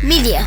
Media.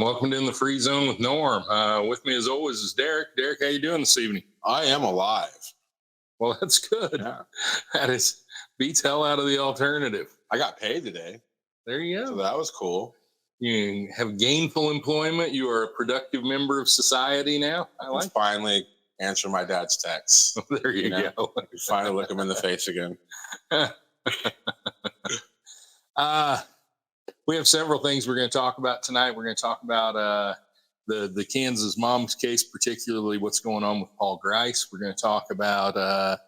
Welcome to In the Free Zone with Norm. With me, as always, is Derek. Derek, how you doing this evening? I am alive. Well, that's good. Yeah. That is beats hell out of the alternative. I got paid today. There you go. So that was cool. You have gainful employment. You are a productive member of society now. I like finally answer my dad's texts. There you go. Finally look him in the face again. We have several things we're going to talk about tonight. We're going to talk about the Kansas Moms case, particularly what's going on with Paul Grice. We're going to talk about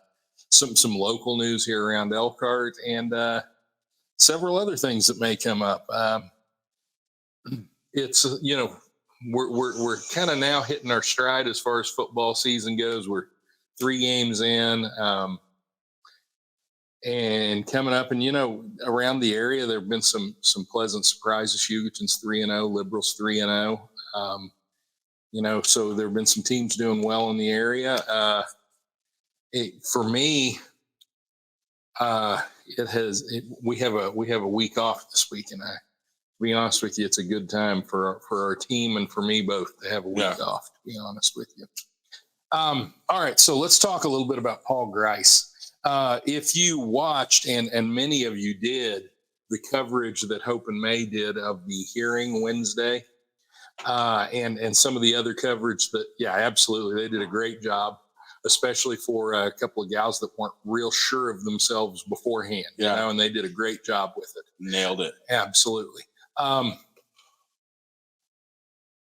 some local news here around Elkhart and several other things that may come up. It's we're kind of now hitting our stride as far as football season goes. We're 3 games in. And coming up, and around the area, there have been some pleasant surprises. Hugoton's 3-0, Liberals 3-0. So there have been some teams doing well in the area. For me, we have a week off this week, and to be honest with you, it's a good time for our team and for me both to have a week off. To be honest with you. All right, so let's talk a little bit about Paul Grice. If you watched, and many of you did, the coverage that Hope and May did of the hearing Wednesday, and some of the other coverage that, absolutely, they did a great job, especially for a couple of gals that weren't real sure of themselves beforehand, and they did a great job with it. Nailed it. Absolutely.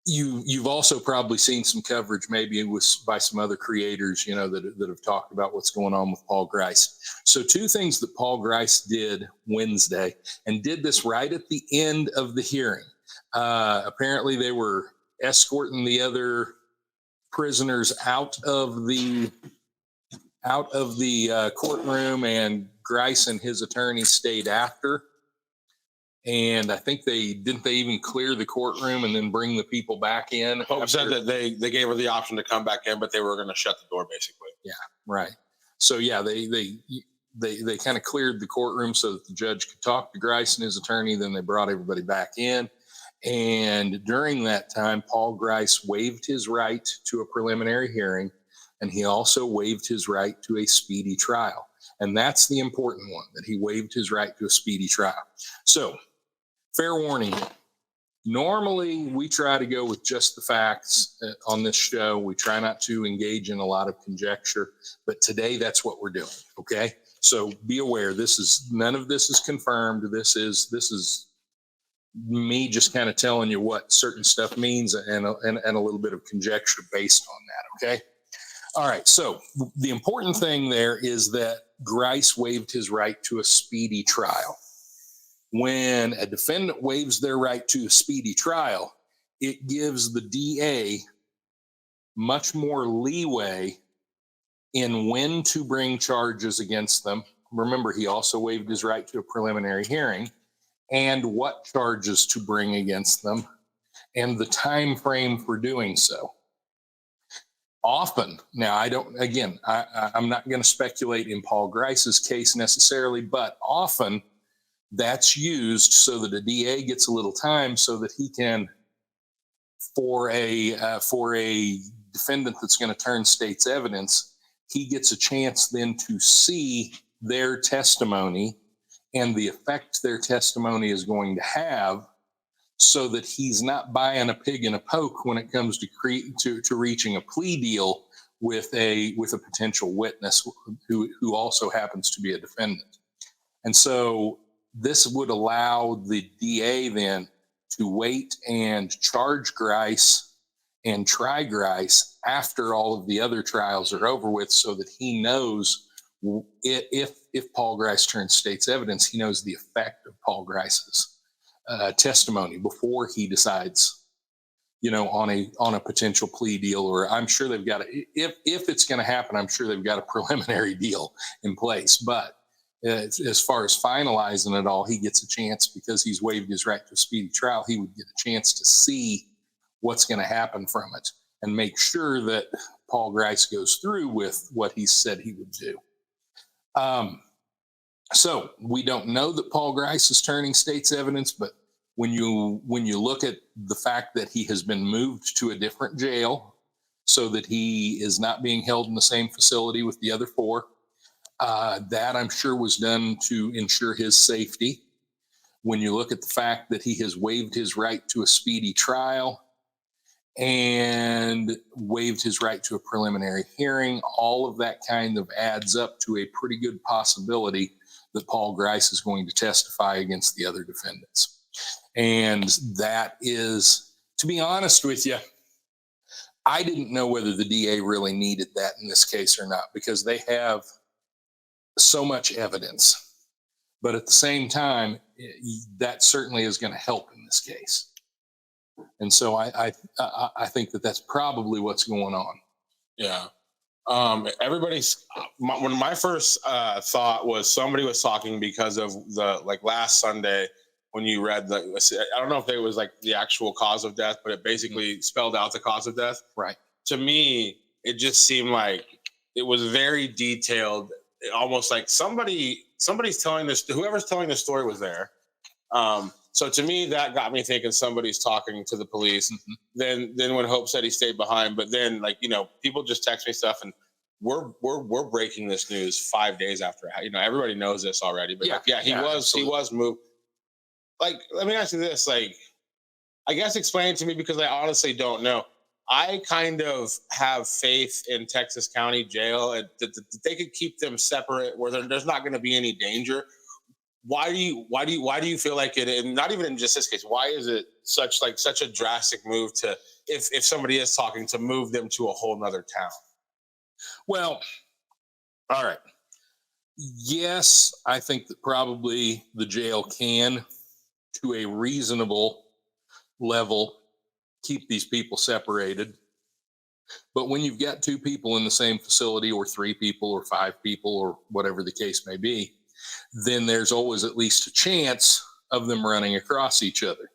You've also probably seen some coverage maybe by some other creators, that have talked about what's going on with Paul Grice. So 2 things that Paul Grice did Wednesday, and did this right at the end of the hearing. Apparently they were escorting the other prisoners out of the courtroom, and Grice and his attorney stayed after. And I think they even clear the courtroom and then bring the people back in. Hope said that they gave her the option to come back in, but they were going to shut the door basically. Yeah, right. So they kind of cleared the courtroom so that the judge could talk to Grice and his attorney. Then they brought everybody back in. And during that time, Paul Grice waived his right to a preliminary hearing, and he also waived his right to a speedy trial. And that's the important one, that he waived his right to a speedy trial. So, fair warning, normally we try to go with just the facts on this show. We try not to engage in a lot of conjecture, but today that's what we're doing, okay? So be aware, none of this is confirmed. This is me just kind of telling you what certain stuff means and a little bit of conjecture based on that, okay? All right, so the important thing there is that Grice waived his right to a speedy trial. When a defendant waives their right to a speedy trial, it gives the DA much more leeway in when to bring charges against them. Remember, he also waived his right to a preliminary hearing, and what charges to bring against them, and the time frame for doing so. Often, now I'm not going to speculate in Paul Grice's case necessarily, but often that's used so that a DA gets a little time so that he can, for a defendant that's going to turn state's evidence, he gets a chance then to see their testimony and the effect their testimony is going to have, so that he's not buying a pig in a poke when it comes to reaching a plea deal with a potential witness who also happens to be a defendant. And so this would allow the DA then to wait and charge Grice and try Grice after all of the other trials are over with, so that he knows if Paul Grice turns state's evidence, he knows the effect of Paul Grice's testimony before he decides, on a potential plea deal. Or I'm sure they've got if it's going to happen, I'm sure they've got a preliminary deal in place. But as far as finalizing it all, he gets a chance, because he's waived his right to a speedy trial. He would get a chance to see what's going to happen from it and make sure that Paul Grice goes through with what he said he would do. So we don't know that Paul Grice is turning state's evidence, but when you look at the fact that he has been moved to a different jail so that he is not being held in the same facility with the other four, that I'm sure was done to ensure his safety. When you look at the fact that he has waived his right to a speedy trial and waived his right to a preliminary hearing, all of that kind of adds up to a pretty good possibility that Paul Grice is going to testify against the other defendants. And that is, to be honest with you, I didn't know whether the DA really needed that in this case or not, because they have so much evidence. But at the same time, that certainly is going to help in this case. And so I think that that's probably what's going on. Yeah. When my first thought was somebody was talking because of the, last Sunday when you read I don't know if it was the actual cause of death, but it basically spelled out the cause of death. Right. To me, it just seemed like it was very detailed, almost like somebody's telling this, whoever's telling the story was there. So to me, that got me thinking somebody's talking to the police. Mm-hmm. Then when Hope said he stayed behind, but then people just text me stuff, and we're breaking this news 5 days after. Everybody knows this already, but he was moved. Let me ask you this, I guess explain it to me, because I honestly don't know. I kind of have faith in Texas County Jail that they could keep them separate, where there's not going to be any danger. Why do you feel like it? And not even in just this case. Why is it such a drastic move to, if somebody is talking, to move them to a whole nother town? Well, all right. Yes, I think that probably the jail can, to a reasonable level, keep these people separated. But when you've got two people in the same facility, or three people, or five people, or whatever the case may be, then there's always at least a chance of them running across each other.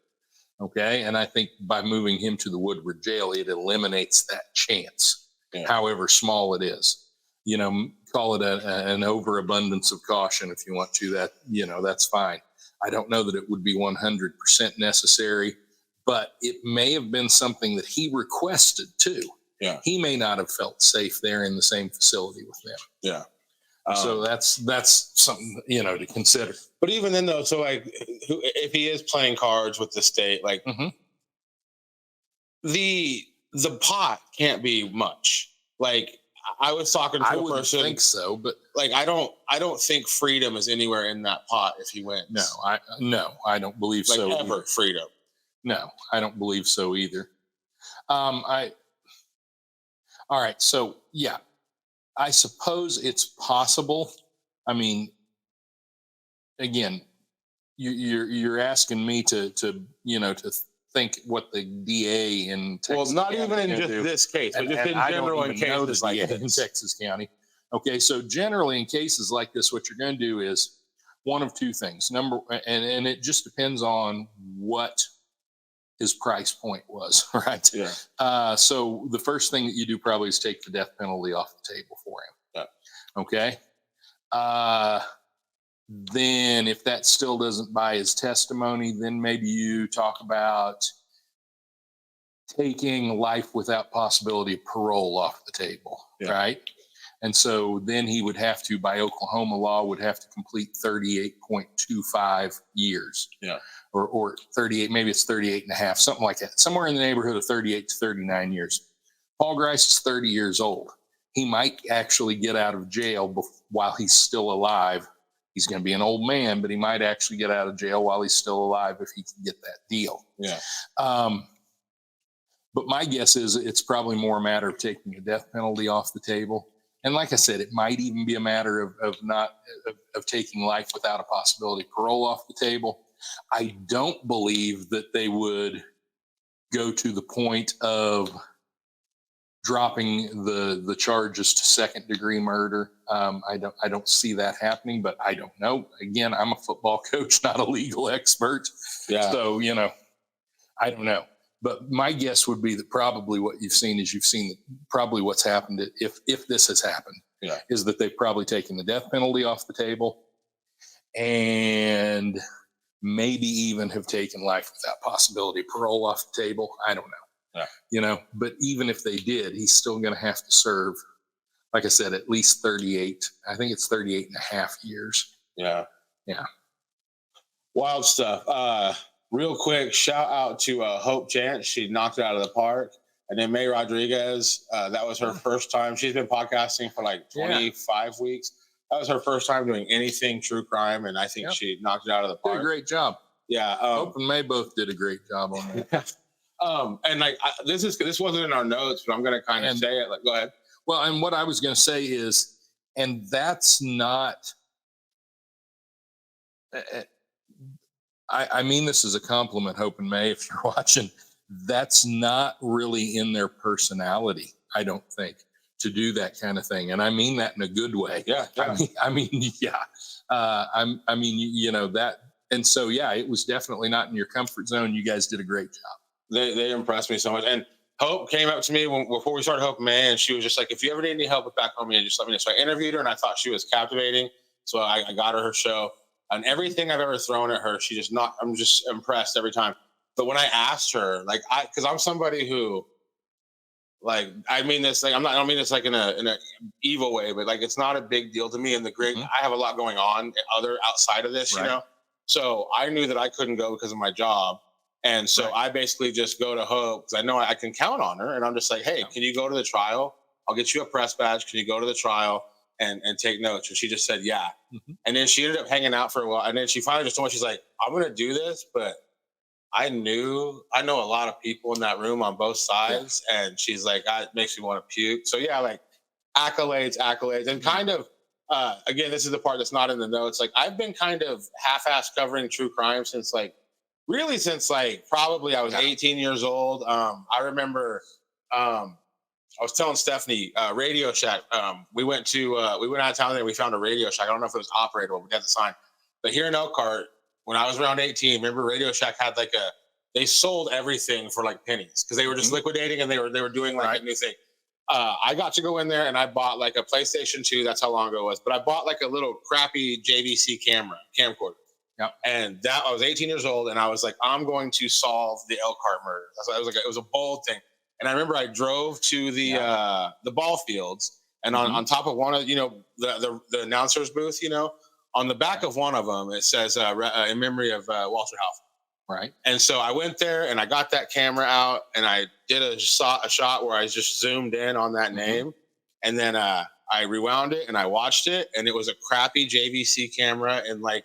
Okay. And I think by moving him to the Woodward jail, it eliminates that chance, however small it is. Call it an overabundance of caution if you want to. That's fine. I don't know that it would be 100% necessary, but it may have been something that he requested too. Yeah. He may not have felt safe there in the same facility with them. Yeah. So that's something, to consider. But even then, though, so if he is playing cards with the state, mm-hmm. the pot can't be much. I was talking to a person. I wouldn't think so, but I don't think freedom is anywhere in that pot if he wins. No, I don't believe so. Ever either. Freedom. No, I don't believe so either. All right. So yeah, I suppose it's possible. I mean, again, you're asking me to think what the DA in Texas. Well, not even in just this case, but just in general in cases like this. In Texas County. Okay, so generally in cases like this, what you're going to do is one of two things. And it just depends on what his price point was, right? Yeah. So the first thing that you do probably is take the death penalty off the table for him. Yeah. Okay. Then if that still doesn't buy his testimony, then maybe you talk about taking life without possibility of parole off the table, right? And so then he would have to, by Oklahoma law, would have to complete 38.25 years. Yeah. Or 38, maybe it's 38 and a half, something like that. Somewhere in the neighborhood of 38 to 39 years. Paul Grice is 30 years old. He might actually get out of jail while he's still alive. He's going to be an old man, but he might actually get out of jail while he's still alive if he can get that deal. Yeah. But my guess is it's probably more a matter of taking the death penalty off the table. And like I said, it might even be a matter of taking life without a possibility of parole off the table. I don't believe that they would go to the point of dropping the charges to second degree murder. I don't see that happening, but I don't know. Again, I'm a football coach, not a legal expert. Yeah. So, I don't know. But my guess would be that probably what you've seen probably what's happened if this has happened, is that they've probably taken the death penalty off the table and maybe even have taken life without possibility of parole off the table. I don't know. Yeah. But even if they did, he's still going to have to serve, like I said, at least 38. I think it's 38 and a half years. Yeah. Yeah. Wild stuff. Real quick, shout out to Hope Chance. She knocked it out of the park. And then May Rodriguez, that was her first time. She's been podcasting for like 25 weeks. That was her first time doing anything true crime, and I think she knocked it out of the park. Did a great job. Yeah. Hope and May both did a great job on that. And like this wasn't in our notes, but I'm going to kind of say it. Like, go ahead. Well, and what I was going to say is, and that's not. I mean this as a compliment, Hope and May, if you're watching. That's not really in their personality, I don't think, to do that kind of thing. And I mean that in a good way. Yeah. I mean, that. And so, it was definitely not in your comfort zone. You guys did a great job. They impressed me so much. And Hope came up to me before we started Hope Man, and she was just like, if you ever need any help with back home, just let me know. So I interviewed her, and I thought she was captivating. So I got her show. And everything I've ever thrown at her, I'm just impressed every time. But when I asked her, like, because I'm somebody who, like, I mean this, like, I don't mean this like in a evil way, but like, it's not a big deal to me. And I have a lot going on outside of this, So I knew that I couldn't go because of my job. And so I basically just go to Hope because I know I can count on her. And I'm just like, hey, can you go to the trial? I'll get you a press badge. Can you go to the trial and take notes? And she just said, yeah. Mm-hmm. And then she ended up hanging out for a while. And then she finally just told me, she's like, I'm going to do this, but I know a lot of people in that room on both sides. Yeah. And she's like, it makes me want to puke. So like accolades. And kind of, again, this is the part that's not in the notes. Like, I've been kind of half-assed covering true crime since probably I was 18 years old. I remember, I was telling Stephanie, Radio Shack. We went out of town there. We found a Radio Shack. I don't know if it was operable. We got the sign. But here in Elkhart, when I was around 18, remember Radio Shack had they sold everything for like pennies because they were just liquidating and they were doing like a new thing. I got to go in there and I bought like a PlayStation 2. That's how long ago it was. But I bought like a little crappy JVC camcorder. Yep. And I was 18 years old and I was like, I'm going to solve the Elkhart murder. It was a bold thing. And I remember I drove to the ball fields, and on top of one of the announcer's booth, on the back of one of them it says in memory of Walter Half. Right. And so I went there and I got that camera out and I did a shot where I just zoomed in on that name, and then I rewound it and I watched it, and it was a crappy JVC camera in like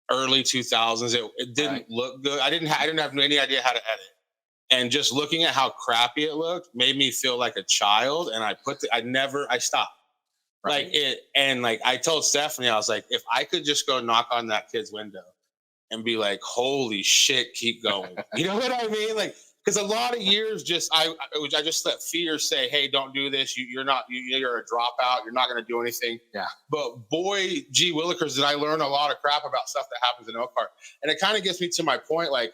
early 2000s. It didn't look good. I didn't have any idea how to edit. And just looking at how crappy it looked made me feel like a child. And I stopped. Right. I told Stephanie, I was like, if I could just go knock on that kid's window and be like, holy shit, keep going. You know what I mean? Like, because a lot of years I just let fear say, hey, don't do this. You're a dropout. You're not going to do anything. Yeah. But boy, gee willikers, did I learn a lot of crap about stuff that happens in Elkhart. And it kind of gets me to my point. Like,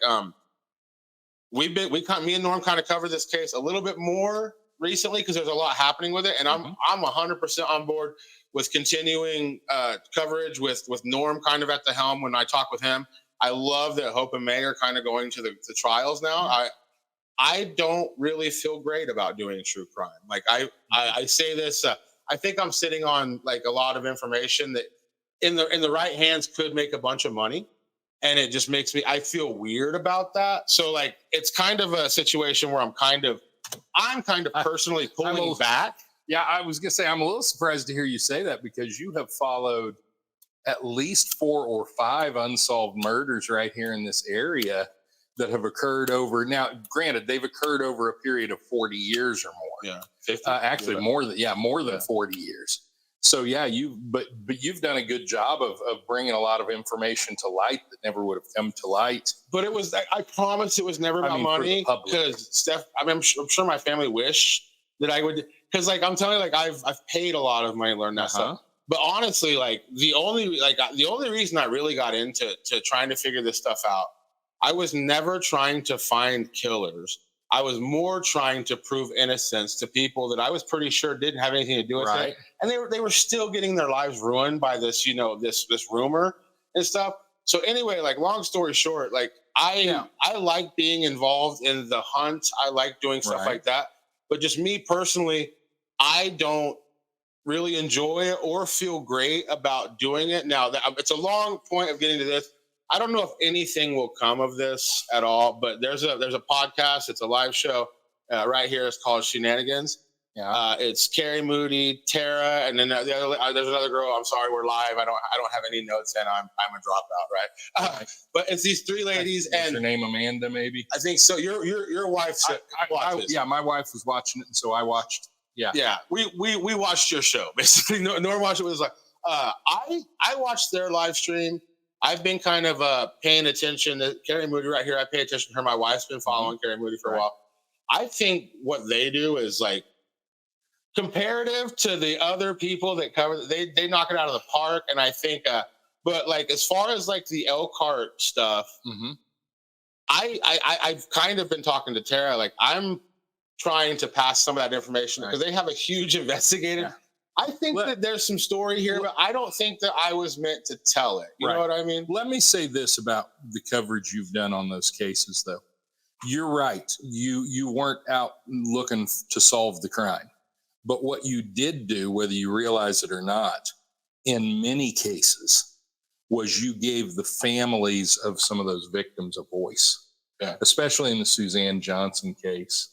me and Norm kind of covered this case a little bit more recently because there's a lot happening with it, and I'm 100% on board with continuing coverage with Norm kind of at the helm when I talk with him. I love that Hope and May are kind of going to the trials now. I don't really feel great about doing true crime. Like I say this, I think I'm sitting on like a lot of information that in the right hands could make a bunch of money. And it just makes I feel weird about that. So like, it's kind of a situation where I'm kind of personally pulling back. Yeah. I was going to say, I'm a little surprised to hear you say that because you have followed at least 4 or 5 unsolved murders right here in this area that have occurred over. Now, granted, they've occurred over a period of 40 years or more. Yeah, 50. Actually, more than 40 years. So yeah, but you've done a good job of bringing a lot of information to light that never would have come to light. But it was, I promise it was never about money, because Steph, I'm sure my family wished that I would, because like I'm telling you, like I've paid a lot of money to learn that stuff. But honestly, like the only reason I really got into trying to figure this stuff out, I was never trying to find killers. I was more trying to prove innocence to people that I was pretty sure didn't have anything to do with it, and they were still getting their lives ruined by this, this rumor and stuff. So anyway, like long story short, like I like being involved in the hunt. I like doing stuff like that. But just me personally, I don't really enjoy it or feel great about doing it. Now, it's a long point of getting to this. I don't know if anything will come of this at all, but there's a podcast. It's a live show right here. It's called Shenanigans. Yeah. It's Carrie Moody, Tara, and then there's another girl. I'm sorry, we're live. I don't have any notes, and I'm a dropout, right? But it's these three ladies. What's and her name? Amanda, maybe. I think so. Your wife. Yeah, my wife was watching it, and so I watched. Yeah. Yeah. We watched your show basically. Norm watched it. Was like I watched their live stream. I've been kind of paying attention to Carrie Moody right here. I pay attention to her. My wife's been following Carrie Moody for a while. I think what they do is like comparative to the other people that cover, they knock it out of the park. And I think, but like as far as like the Elkhart stuff, I've kind of been talking to Tara. Like I'm trying to pass some of that information because they have a huge investigative. Yeah. I think that there's some story here, but I don't think that I was meant to tell it. You know what I mean? Let me say this about the coverage you've done on those cases, though. You're right. You weren't out looking to solve the crime. But what you did do, whether you realize it or not, in many cases, was you gave the families of some of those victims a voice. Yeah. Especially in the Suzanne Johnson case.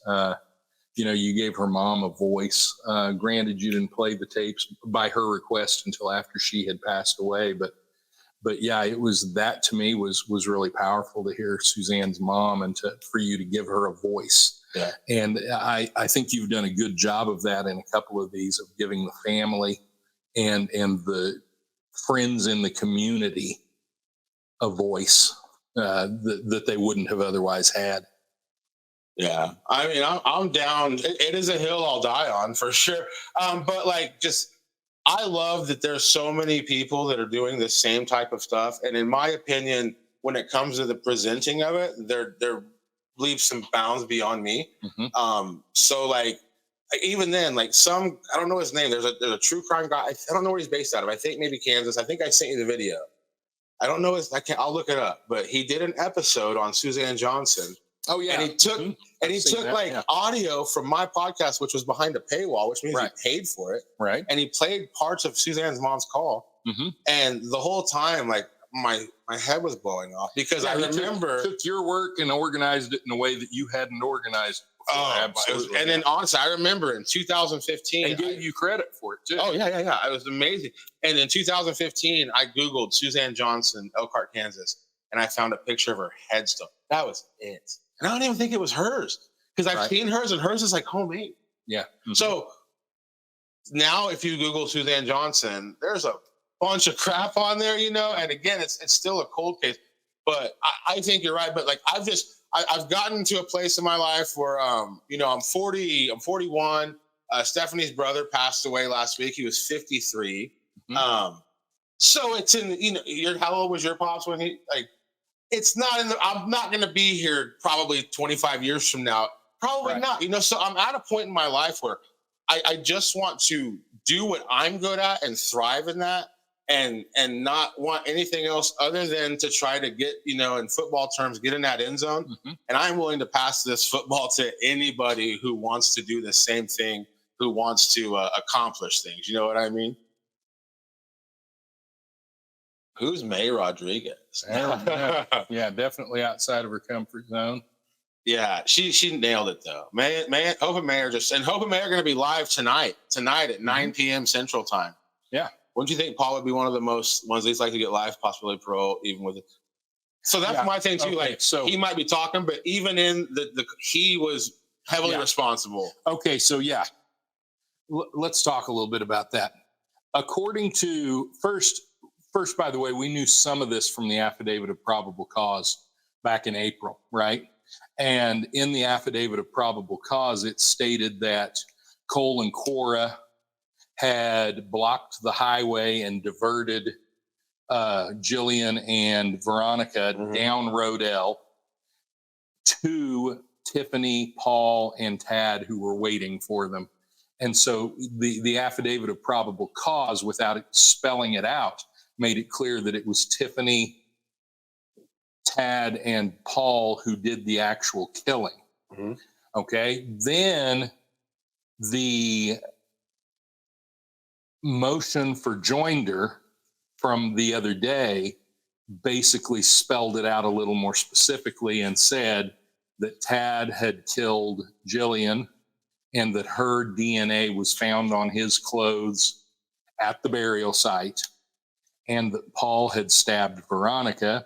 You gave her mom a voice. Granted, you didn't play the tapes by her request until after she had passed away. But yeah, it was that to me was really powerful to hear Suzanne's mom and for you to give her a voice. Yeah. And I think you've done a good job of that in a couple of these, of giving the family and the friends in the community a voice that they wouldn't have otherwise had. Yeah, I mean, I'm down. It is a hill I'll die on for sure. But like, I love that there's so many people that are doing the same type of stuff. And in my opinion, when it comes to the presenting of it, they're leaves some bounds beyond me. So like, even then, like I don't know his name. There's a true crime guy. I don't know where he's based out of. I think maybe Kansas. I think I sent you the video. I don't know I'll look it up. But he did an episode on Suzanne Johnson. Oh yeah, and he took audio from my podcast, which was behind a paywall, which means he paid for it. Right. And he played parts of Suzanne's mom's call, and the whole time, like my head was blowing off because I remember took your work and organized it in a way that you hadn't organized it before. Oh, absolutely. And then honestly, I remember in 2015, and gave you credit for it too. Oh yeah. It was amazing. And in 2015, I Googled Suzanne Johnson, Elkhart, Kansas, and I found a picture of her headstone. That was it. And I don't even think it was hers because I've seen hers, and hers is like homemade. Yeah. So now if you Google Suzanne Johnson, there's a bunch of crap on there, and again, it's still a cold case, but I think you're right. But like, I've gotten to a place in my life where, I'm 40, I'm 41. Stephanie's brother passed away last week. He was 53. So it's in, how old was your pops when he, like, it's not I'm not going to be here probably 25 years from now. Probably not, so I'm at a point in my life where I just want to do what I'm good at and thrive in that and not want anything else other than to try to get, in football terms, get in that end zone. And I'm willing to pass this football to anybody who wants to do the same thing, who wants to accomplish things. You know what I mean? Who's May Rodriguez? Yeah, definitely outside of her comfort zone. Yeah, she nailed it though. Hope and May are going to be live tonight at 9 p.m. Central Time. Yeah. Wouldn't you think Paul would be one of the most ones they'd like to get live, possibly pro, even with it? So that's my thing too. Okay, Like, so he might be talking, but even in he was heavily responsible. Okay, so let's talk a little bit about that. According to first, by the way, we knew some of this from the affidavit of probable cause back in April, right? And in the affidavit of probable cause, it stated that Cole and Cora had blocked the highway and diverted Jillian and Veronica down Road L to Tiffany, Paul, and Tad, who were waiting for them. And so the affidavit of probable cause, without it spelling it out, made it clear that it was Tiffany, Tad, and Paul who did the actual killing. Okay. Then the motion for joinder from the other day basically spelled it out a little more specifically and said that Tad had killed Jillian and that her DNA was found on his clothes at the burial site, and that Paul had stabbed Veronica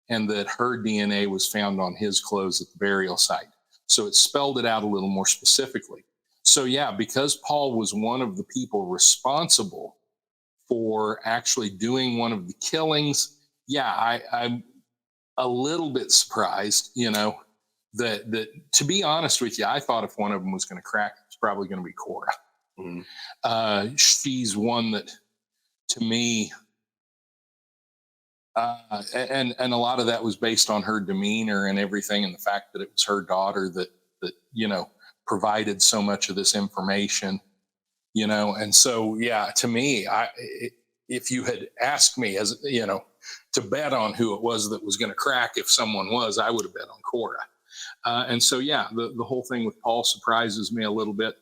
and that her DNA was found on his clothes at the burial site. So it spelled it out a little more specifically. So yeah, because Paul was one of the people responsible for actually doing one of the killings, yeah, I'm a little bit surprised, that to be honest with you, I thought if one of them was going to crack, it's probably going to be Cora. She's one that, to me, and a lot of that was based on her demeanor and everything, and the fact that it was her daughter that provided so much of this information, and so yeah, to me, if you had asked me to bet on who it was that was going to crack, if someone was, I would have bet on Cora. And so, yeah, the whole thing with Paul surprises me a little bit.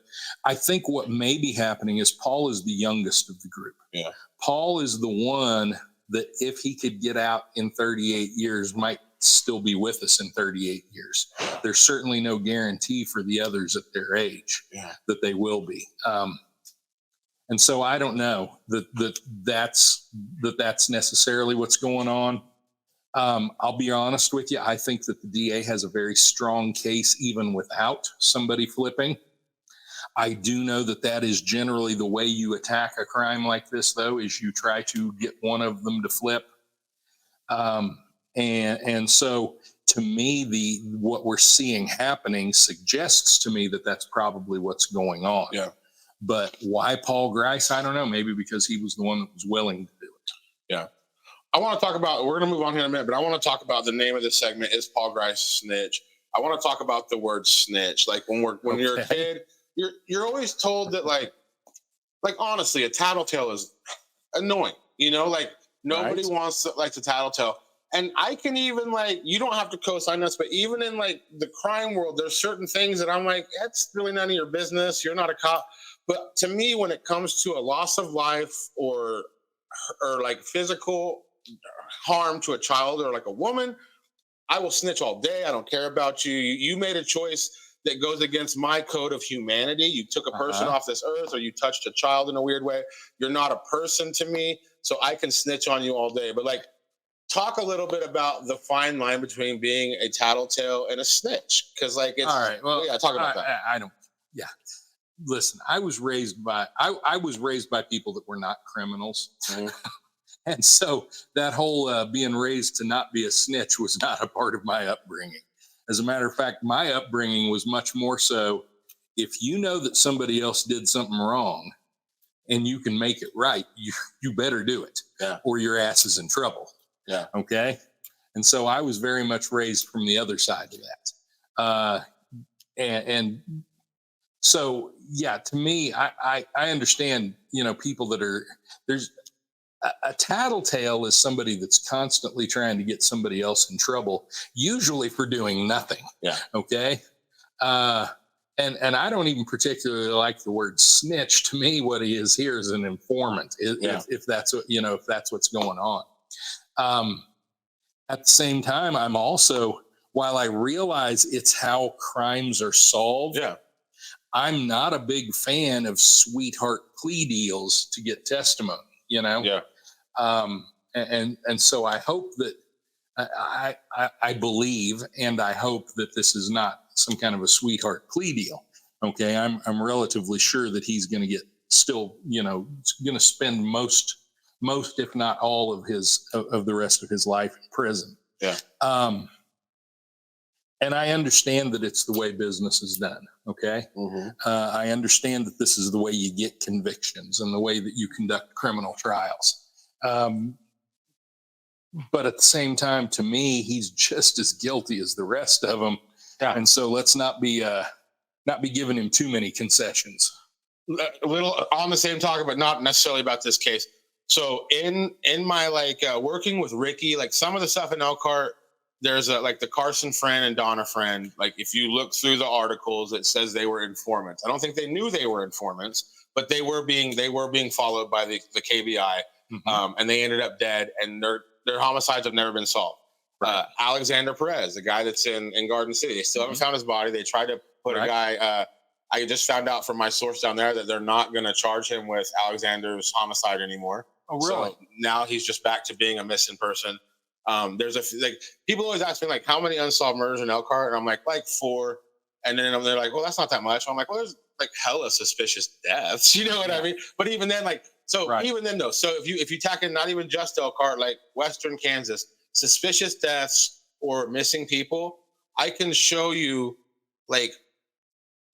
I think what may be happening is Paul is the youngest of the group. Yeah. Paul is the one that, if he could get out in 38 years, might still be with us in 38 years. There's certainly no guarantee for the others at their age that they will be. And so I don't know that's necessarily what's going on. I'll be honest with you. I think that the DA has a very strong case even without somebody flipping. I do know that is generally the way you attack a crime like this, though, is you try to get one of them to flip. And so to me, what we're seeing happening suggests to me that that's probably what's going on. Yeah. But why Paul Grice? I don't know. Maybe because he was the one that was willing to do it. Yeah. I want to talk about, we're going to move on here in a minute, but I want to talk about the name of this segment is Paul Grice Snitch. I want to talk about the word snitch. Like when you're a kid, you're always told that like honestly, a tattletale is annoying, like nobody wants to tattletale. And I can even you don't have to co-sign us, but even in the crime world, there's certain things that I'm like, that's really none of your business. You're not a cop. But to me, when it comes to a loss of life or physical harm to a child or a woman, I will snitch all day. I don't care about you. You made a choice that goes against my code of humanity. You took a person off this earth, or you touched a child in a weird way. You're not a person to me, so I can snitch on you all day. But talk a little bit about the fine line between being a tattletale and a snitch, because it's all right. Well, yeah, talk about that. I don't. Yeah, listen. I was raised by people that were not criminals. And so that whole being raised to not be a snitch was not a part of my upbringing. As a matter of fact, my upbringing was much more so, if you know that somebody else did something wrong and you can make it right, you better do it, or your ass is in trouble. Yeah. Okay. And so I was very much raised from the other side of that. And so, yeah, to me, I understand, people that there's a tattletale is somebody that's constantly trying to get somebody else in trouble, usually for doing nothing. Yeah. Okay. And I don't even particularly like the word snitch. To me, what he is here is an informant. If that's what, if that's what's going on. At the same time, I'm also, while I realize it's how crimes are solved, I'm not a big fan of sweetheart plea deals to get testimony, Yeah. And so I hope that I believe and I hope that this is not some kind of a sweetheart plea deal. Okay, I'm relatively sure that he's going to get still, going to spend most, if not all of the rest of his life in prison. Yeah. And I understand that it's the way business is done. Okay. Mm-hmm. I understand that this is the way you get convictions and the way that you conduct criminal trials. But at the same time, to me, he's just as guilty as the rest of them. Yeah. And so let's not be giving him too many concessions. A little on the same topic, but not necessarily about this case. So in my working with Ricky, like some of the stuff in Elkhart, there's like the Carson friend and Donna friend. Like if you look through the articles, it says they were informants. I don't think they knew they were informants, but they were being followed by the KBI, Mm-hmm. And they ended up dead. And their homicides have never been solved. Right. Alexander Perez, the guy that's in Garden City, they still haven't found his body. They tried to put a guy. I just found out from my source down there that they're not going to charge him with Alexander's homicide anymore. Oh, really? So now he's just back to being a missing person. There's people always ask me like, how many unsolved murders in Elkhart? And I'm like 4. And then they're like, well, that's not that much. I'm like, well, there's like hella suspicious deaths. You know what I mean? But even then, even then though, so if you tack in not even just Elkhart, like Western Kansas, suspicious deaths or missing people, I can show you like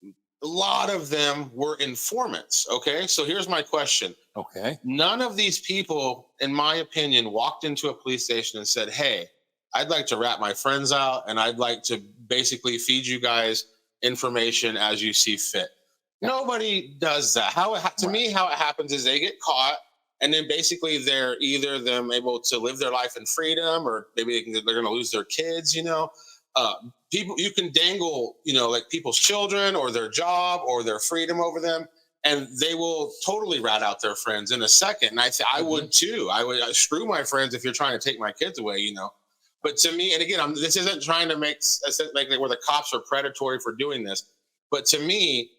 a lot of them were informants. Okay. So here's my question. Okay. None of these people, in my opinion, walked into a police station and said, hey, I'd like to rat my friends out and I'd like to basically feed you guys information as you see fit. Yeah. Nobody does that. To me, how it happens is they get caught and then basically they're either them able to live their life in freedom or maybe they're going to lose their kids, people, you can dangle, like people's children or their job or their freedom over them. And they will totally rat out their friends in a second. And I say, I would too. I would screw my friends if you're trying to take my kids away, But to me, and again, this isn't trying to make like where the cops are predatory for doing this. But to me,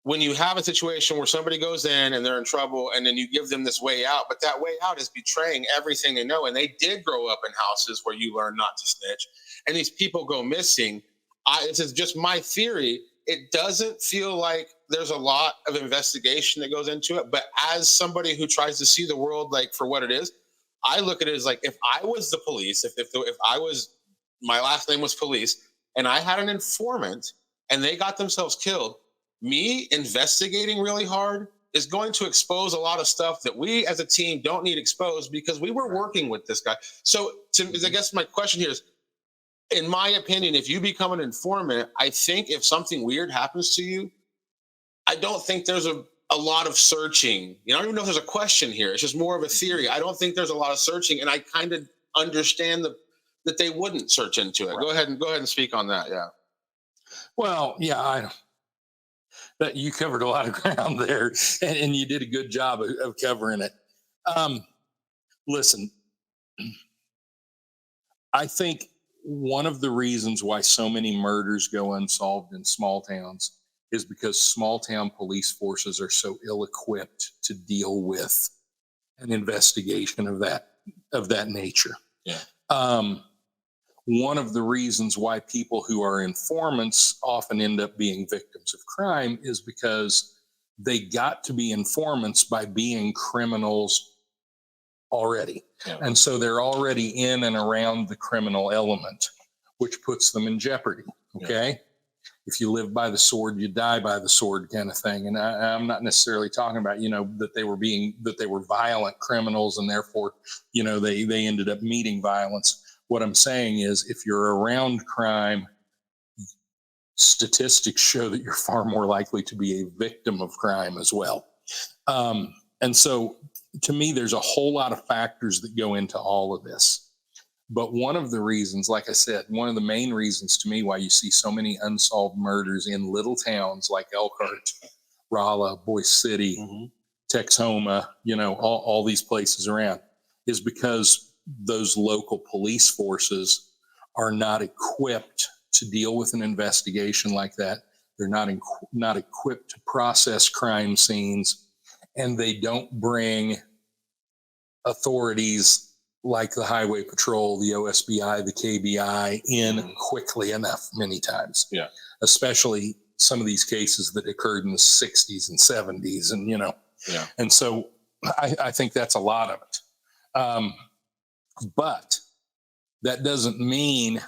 when you have a situation where somebody goes in and they're in trouble and then you give them this way out, but that way out is betraying everything they know. And they did grow up in houses where you learn not to snitch. And these people go missing. This is just my theory. It doesn't feel like there's a lot of investigation that goes into it. But as somebody who tries to see the world like for what it is, I look at it as like if I was the police, if I was, my last name was police, and I had an informant and they got themselves killed, me investigating really hard is going to expose a lot of stuff that we as a team don't need exposed because we were working with this guy. So I guess my question here is, in my opinion, if you become an informant, I think if something weird happens to you, I don't think there's a lot of searching. I don't even know if there's a question here. It's just more of a theory. I don't think there's a lot of searching, and I kind of understand that they wouldn't search into it. Right. Go ahead and speak on that. Yeah. Well, yeah, that you covered a lot of ground there, and you did a good job of covering it. Listen, I think one of the reasons why so many murders go unsolved in small towns is because small town police forces are so ill-equipped to deal with an investigation of that nature. Yeah. One of the reasons why people who are informants often end up being victims of crime is because they got to be informants by being criminals already. Yeah. And so they're already in and around the criminal element, which puts them in jeopardy. Okay. Yeah. If you live by the sword, you die by the sword kind of thing. And I'm not necessarily talking about, that they were violent criminals and therefore, they ended up meeting violence. What I'm saying is if you're around crime, statistics show that you're far more likely to be a victim of crime as well. And so to me, there's a whole lot of factors that go into all of this. But one of the reasons, like I said, one of the main reasons to me why you see so many unsolved murders in little towns like Elkhart, Rolla, Boise City, Texhoma, all these places around is because those local police forces are not equipped to deal with an investigation like that. They're not equipped to process crime scenes, and they don't bring authorities like the Highway Patrol, the OSBI, the KBI in quickly enough many times. Yeah. Especially some of these cases that occurred in the 60s and 70s. And, Yeah. and so I think that's a lot of it. But that doesn't mean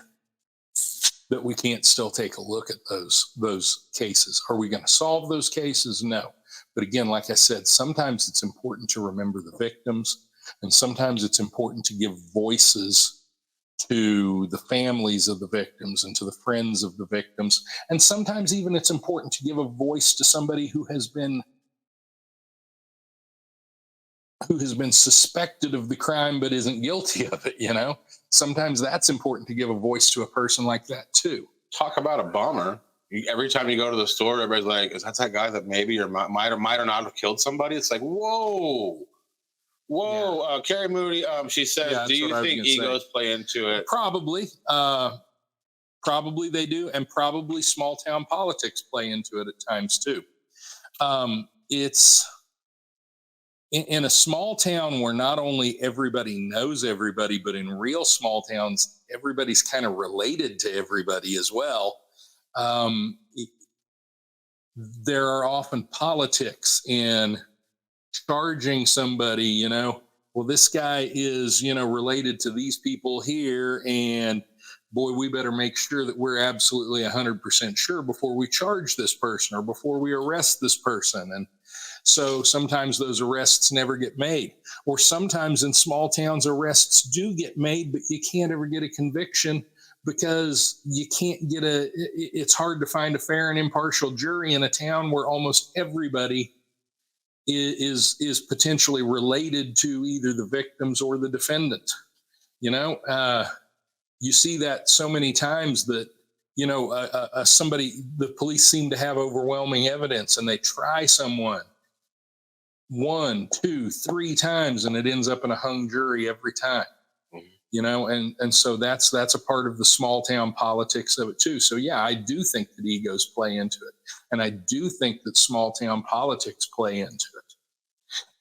that we can't still take a look at those cases. Are we going to solve those cases? No. But again, like I said, sometimes it's important to remember the victims, and sometimes it's important to give voices to the families of the victims and to the friends of the victims. And sometimes even it's important to give a voice to somebody who has been suspected of the crime but isn't guilty of it. Sometimes that's important to give a voice to a person like that too. Talk about a bummer. Every time you go to the store, everybody's like, is that guy that maybe or might or not have killed somebody? It's like, whoa. Yeah. Carrie Moody, she says, do you think egos play into it? Probably. Probably they do. And probably small town politics play into it at times too. It's in a small town where not only everybody knows everybody, but in real small towns, everybody's kind of related to everybody as well. There are often politics in charging somebody, well, this guy is, related to these people here, and boy, we better make sure that we're absolutely 100% sure before we charge this person or before we arrest this person. And so sometimes those arrests never get made, or sometimes in small towns, arrests do get made, but you can't ever get a conviction because you can't get it's hard to find a fair and impartial jury in a town where almost everybody is potentially related to either the victims or the defendant. You see that so many times that, the police seem to have overwhelming evidence and they try someone 1, 2, 3 times and it ends up in a hung jury every time. And so that's a part of the small town politics of it too. So yeah, I do think that egos play into it. And I do think that small town politics play into it.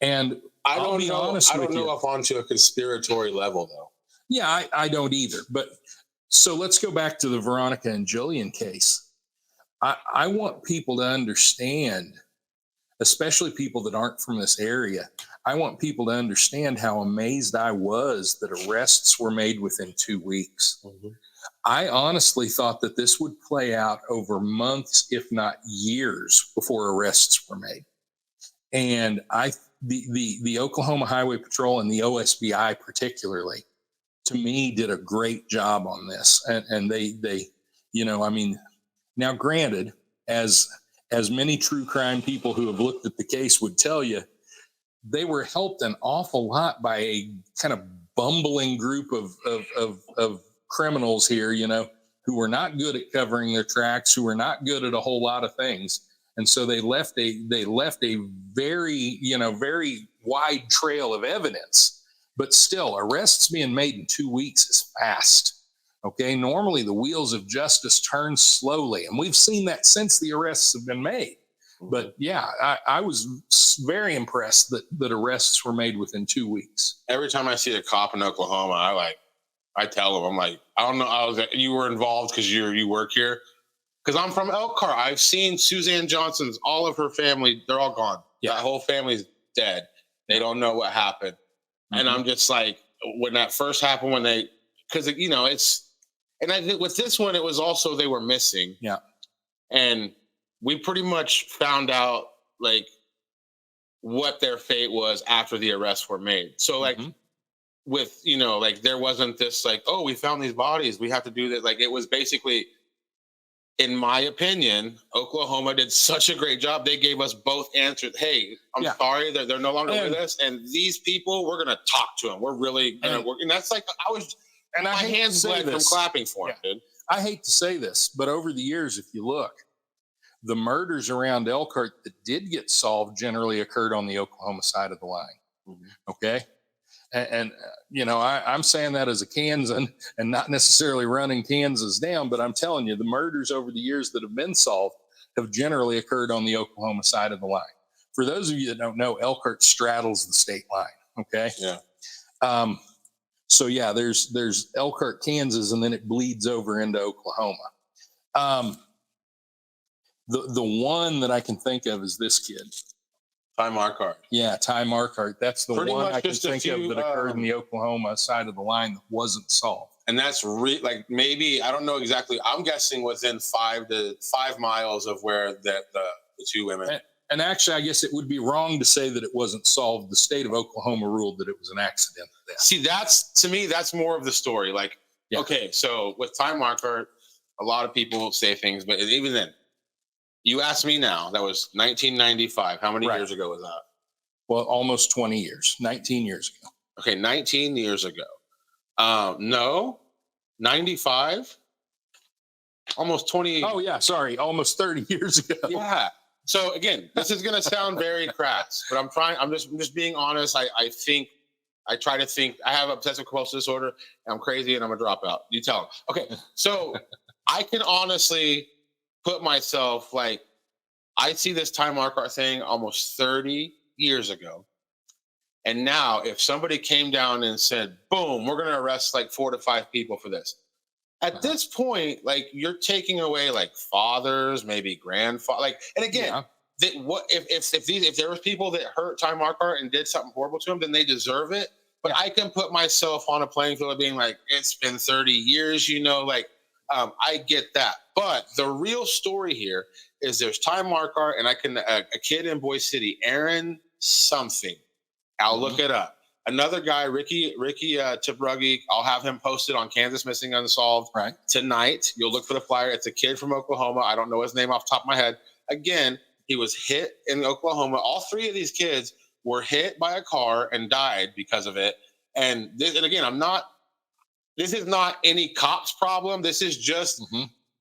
And I don't know if onto a conspiratory level though. Yeah, I don't either. But so let's go back to the Veronica and Jillian case. I want people to understand, especially people that aren't from this area, I want people to understand how amazed I was that arrests were made within 2 weeks. Mm-hmm. I honestly thought that this would play out over months, if not years, before arrests were made. And the Oklahoma Highway Patrol and the OSBI particularly, to me, did a great job on this. And they now granted, as many true crime people who have looked at the case would tell you, they were helped an awful lot by a kind of bumbling group of criminals here, who were not good at covering their tracks, who were not good at a whole lot of things. And so they left a very, very wide trail of evidence. But still, arrests being made in 2 weeks is fast. Okay, normally the wheels of justice turn slowly, and we've seen that since the arrests have been made. But yeah, I was very impressed that arrests were made within 2 weeks. Every time I see a cop in Oklahoma, I tell them, I'm like, I don't know, you were involved because you work here. Because I'm from Elkhart. I've seen Suzanne Johnson's, all of her family, they're all gone. Yeah. That whole family's dead. They don't know what happened. Mm-hmm. And I'm just like, when that first happened, because and I think with this one, it was also they were missing. Yeah. And we pretty much found out what their fate was after the arrests were made. So with, there wasn't this oh, we found these bodies, we have to do that. It was basically, in my opinion, Oklahoma did such a great job. They gave us both answers. Hey, I'm sorry, they're no longer with us. And these people, we're going to talk to them. We're really going to work. And that's my hands bled from clapping for them, dude. I hate to say this, but over the years, if you look, the murders around Elkhart that did get solved generally occurred on the Oklahoma side of the line. Mm-hmm. Okay. And I'm saying that as a Kansan and not necessarily running Kansas down, but I'm telling you, the murders over the years that have been solved have generally occurred on the Oklahoma side of the line. For those of you that don't know, Elkhart straddles the state line. Okay. Yeah. So yeah, there's Elkhart, Kansas, and then it bleeds over into Oklahoma. The one that I can think of is this kid. Ty Marquardt. Yeah, Ty Marquardt. That's the Pretty one much I can just a think of few, that occurred in the Oklahoma side of the line that wasn't solved. And that's like maybe, I don't know exactly. I'm guessing within 5 miles of where the two women. And actually, I guess it would be wrong to say that it wasn't solved. The state of Oklahoma ruled that it was an accident. See, to me, that's more of the story. Like, yeah. Okay, so with Ty Marquardt, a lot of people say things, but even then, you ask me now, that was 1995. How many years ago was that? Well, almost 20 years, 19 years ago. Okay, 19 years ago. No, 95, almost 20. Oh yeah, sorry, almost 30 years ago. Yeah. So again, this is going to sound very crass, but I'm just being honest. I try to think. I have obsessive compulsive disorder. And I'm crazy, and I'm a dropout. You tell them. Okay, so I can honestly put myself like, I see this Ty Marquardt thing almost 30 years ago. And now if somebody came down and said, boom, we're going to arrest like 4 to 5 people for this. At this point, like, you're taking away like fathers, maybe grandfather, like, and again, if there was people that hurt Ty Marquardt and did something horrible to him, then they deserve it. But I can put myself on a playing field of being like, it's been 30 years, like, I get that. But the real story here is there's Ty Marquardt and a kid in Boise City, Aaron something. I'll look it up. Another guy, Ricky Tibruggy, I'll have him posted on Kansas Missing Unsolved tonight. You'll look for the flyer. It's a kid from Oklahoma. I don't know his name off the top of my head. Again, he was hit in Oklahoma. All 3 of these kids were hit by a car and died because of it. And again, this is not any cop's problem. This is just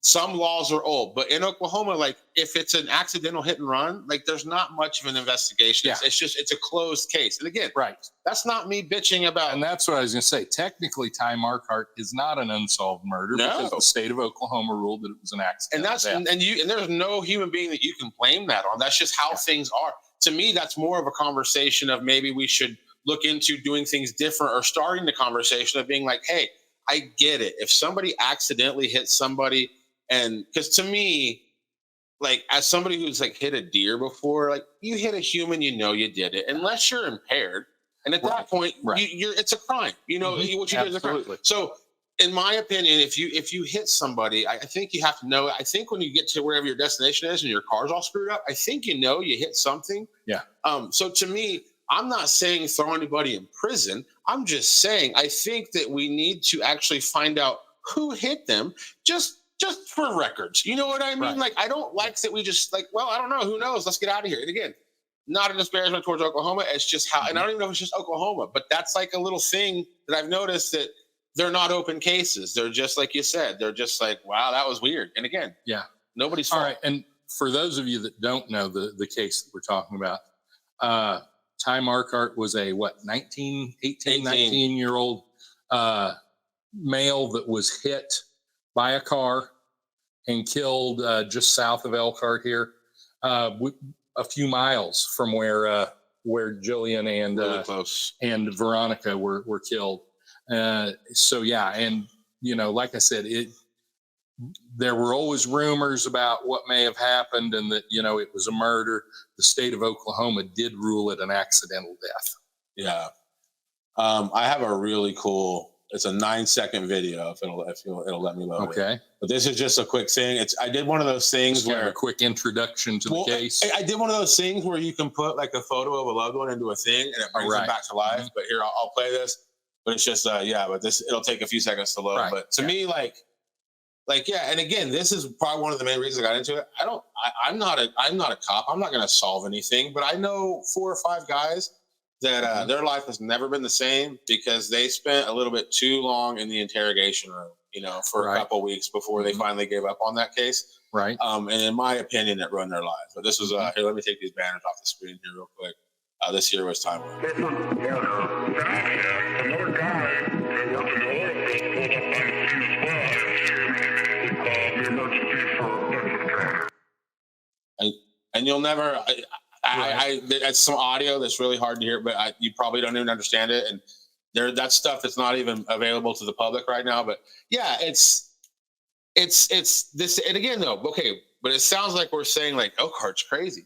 some laws are old. But in Oklahoma, like, if it's an accidental hit and run, like, there's not much of an investigation. Yeah. It's a closed case. And again, that's not me bitching about. And that's what I was going to say. Technically, Ty Marquardt is not an unsolved murder because the state of Oklahoma ruled that it was an accident. And there's no human being that you can blame that on. That's just how things are. To me, that's more of a conversation of maybe we should look into doing things different, or starting the conversation of being like, hey, I get it. If somebody accidentally hits somebody, and because to me, like, as somebody who's like hit a deer before, like, you hit a human, you did it, unless you're impaired. And at that point, it's a crime. What you did is a crime. So in my opinion, if you hit somebody, I think you have to know. I think when you get to wherever your destination is and your car's all screwed up, I think you hit something. Yeah. So to me, I'm not saying throw anybody in prison. I'm just saying I think that we need to actually find out who hit them, just for records. You know what I mean? Right. Like, I don't like that we just like, well, I don't know. Who knows? Let's get out of here. And again, not a disparagement towards Oklahoma. It's just how, and I don't even know if it's just Oklahoma, but that's like a little thing that I've noticed, that they're not open cases. They're just, like you said, they're just like, wow, that was weird. And again, nobody's fault. All right. And for those of you that don't know the case that we're talking about, Ty Marquardt was a 19-year-old male that was hit by a car and killed just south of Elkhart here, a few miles from where Jillian and Veronica were killed. So yeah, and like I said, there were always rumors about what may have happened, and that it was a murder. The state of Oklahoma did rule it an accidental death. Yeah, I have a really cool. It's a 9-second video. If it'll let me load. Okay. It. But this is just a quick thing. I did one of those things just where a quick introduction to the case. I did one of those things where you can put like a photo of a loved one into a thing, and it brings them back to life. Mm-hmm. But here, I'll play this. But it's just but it'll take a few seconds to load. Right. But to me, like, and again, this is probably one of the main reasons I got into it. I'm not a cop. I'm not going to solve anything. But I know 4 or 5 guys that their life has never been the same because they spent a little bit too long in the interrogation room, for a couple of weeks before they finally gave up on that case. Right. And in my opinion, it ruined their lives. But this was here. Let me take these banners off the screen here real quick. This year was time. Another guy that worked in the oil field pulled up by the emergency for and you'll never. It's some audio that's really hard to hear, but you probably don't even understand it. And That's stuff that's not even available to the public right now. But yeah, it's this. And again, though, okay, but it sounds like we're saying like Elkhart's crazy.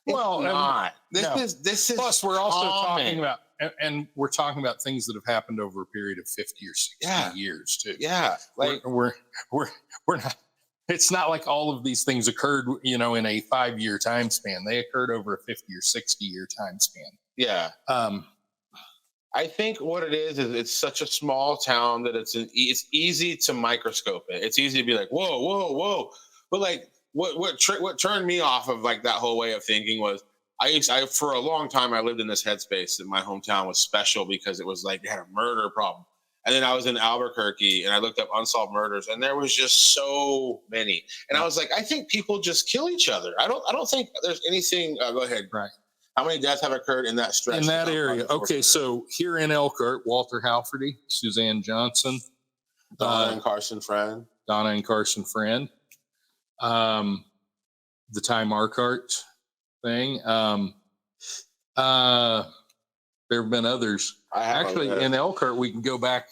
Well, It's not. This is plus we're also common. talking about, and we're talking about things that have happened over a period of 50 or 60 years too. Yeah, like we're not. It's not like all of these things occurred, in a 5-year time span. They occurred over a 50 or 60-year time span. Yeah. I think what it is it's such a small town that it's easy to microscope it. It's easy to be like, whoa, whoa, whoa. But like what turned me off of like that whole way of thinking was I for a long time I lived in this headspace that my hometown was special because it was like they had a murder problem. And then I was in Albuquerque and I looked up unsolved murders and there was just so many. And I was like, I think people just kill each other. I don't think there's anything. Go ahead. Right. How many deaths have occurred in that stretch? In that area. Okay, so here in Elkhart, Walter Halferty, Suzanne Johnson, Donna and Carson Friend. The Ty Marquardt thing. There have been others. Actually, in Elkhart, we can go back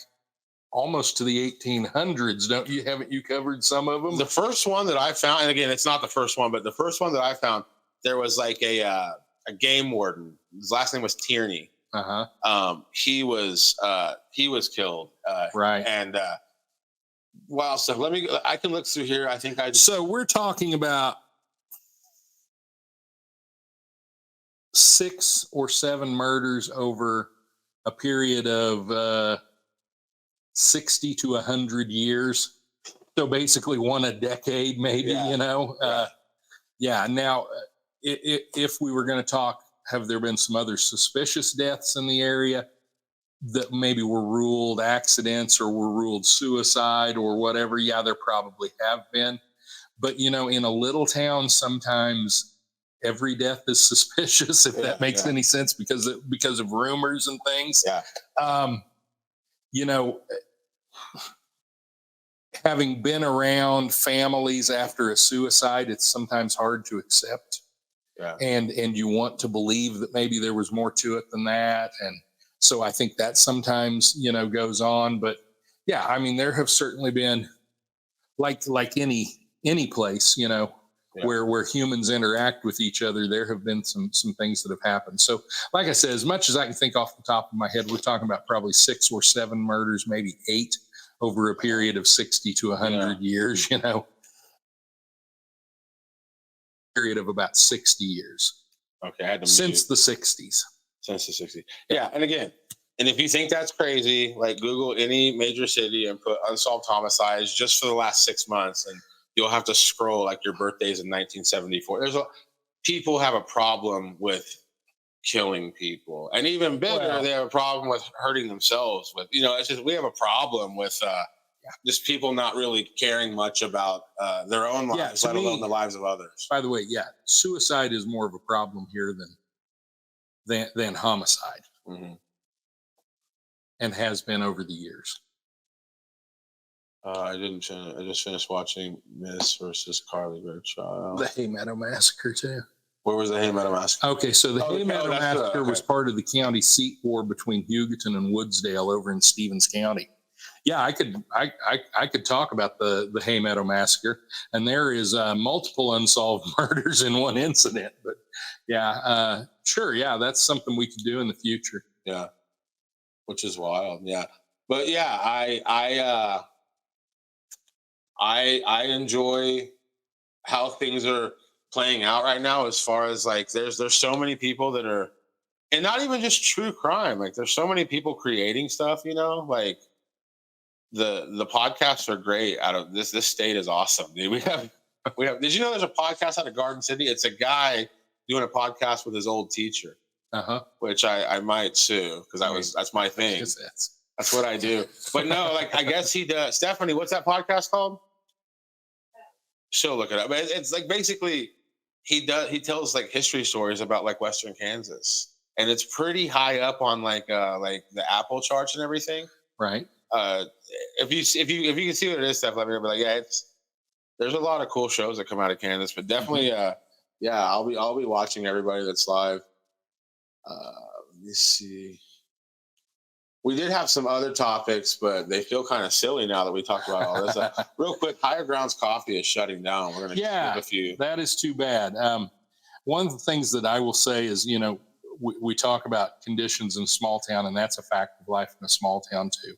almost to the 1800s. Haven't you covered some of them? The first one that I found, and again, it's not the first one, but the first one that I found, there was like a game warden. His last name was Tierney. He was killed. Right. And wow, so I can look through here. I think so we're talking about 6 or 7 murders over a period of 60 to 100 years. So basically one a decade, maybe, Yeah. Now, if we were going to talk, have there been some other suspicious deaths in the area that maybe were ruled accidents or were ruled suicide or whatever? Yeah, there probably have been. But, in a little town, sometimes every death is suspicious, if that makes any sense, because of rumors and things. Yeah. Having been around families after a suicide, it's sometimes hard to accept. Yeah. And you want to believe that maybe there was more to it than that. And so I think that sometimes, goes on. But yeah, I mean, there have certainly been like any place, where humans interact with each other, there have been some things that have happened. So like I said, as much as I can think off the top of my head, we're talking about probably 6 or 7 murders, maybe 8 over a period of 60 to 100 years, period of about 60 years. Okay. I had to since the 60s. Since the 60s. Yeah. And again, and if you think that's crazy, like Google any major city and put unsolved homicides just for the last 6 months, and you'll have to scroll like your birthdays in 1974. People have a problem with killing people, and even bigger, they have a problem with hurting themselves. With it's just we have a problem with just people not really caring much about their own lives, let alone the lives of others. By the way, suicide is more of a problem here than homicide, and has been over the years. I just finished watching Miss versus Carly Fairchild. The Hay Meadow Massacre too. Where was the Hay Meadow Massacre? Okay, so the Hay Meadow Massacre was part of the county seat war between Hugoton and Woodsdale over in Stevens County. Yeah, I could talk about the Hay Meadow Massacre, and there is multiple unsolved murders in one incident. But sure, that's something we could do in the future. Yeah, which is wild. Yeah, but yeah, I enjoy how things are playing out right now, as far as like there's so many people that are, and not even just true crime, like there's so many people creating stuff, like the podcasts are great. Out of this state is awesome, dude. We have did you know there's a podcast out of Garden City? It's a guy doing a podcast with his old teacher, which I might sue, because that's my thing. That's what I do. But no, like I guess he does. Stephanie, what's that podcast called? She'll look it up. But it's like basically he tells like history stories about like Western Kansas, and it's pretty high up on like the Apple charts and everything. Right. If you can see what it is, Steph, let me know. But like, there's a lot of cool shows that come out of Kansas, but definitely, I'll be watching everybody that's live. Let me see. we did have some other topics, but they feel kind of silly now that we talked about all this. Real quick, Higher Grounds Coffee is shutting down. We're going to give a few. That is too bad. One of the things that I will say is, we talk about conditions in small town, and that's a fact of life in a small town too.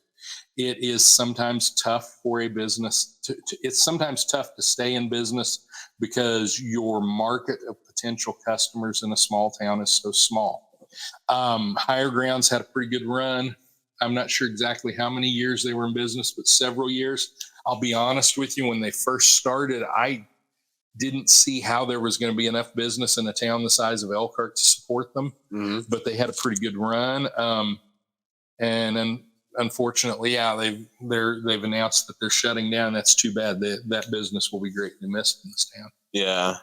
It is sometimes tough for a business it's sometimes tough to stay in business because your market of potential customers in a small town is so small. Higher Grounds had a pretty good run. I'm not sure exactly how many years they were in business, but several years. I'll be honest with you, when they first started, I didn't see how there was going to be enough business in a town the size of Elkhart to support them, but they had a pretty good run. And then unfortunately, they've announced that they're shutting down. That's too bad. That business will be greatly missed in this town. Yeah.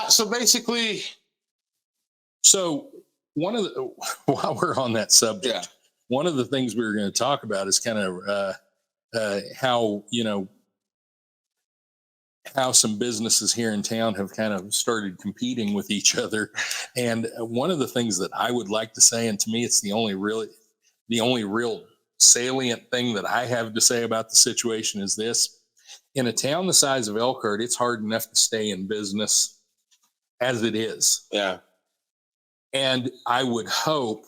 So basically, while we're on that subject, one of the things we were going to talk about is kind of how some businesses here in town have kind of started competing with each other. And one of the things that I would like to say, and to me, it's the only real salient thing that I have to say about the situation is this: in a town the size of Elkhart, it's hard enough to stay in business as it is. Yeah. And I would hope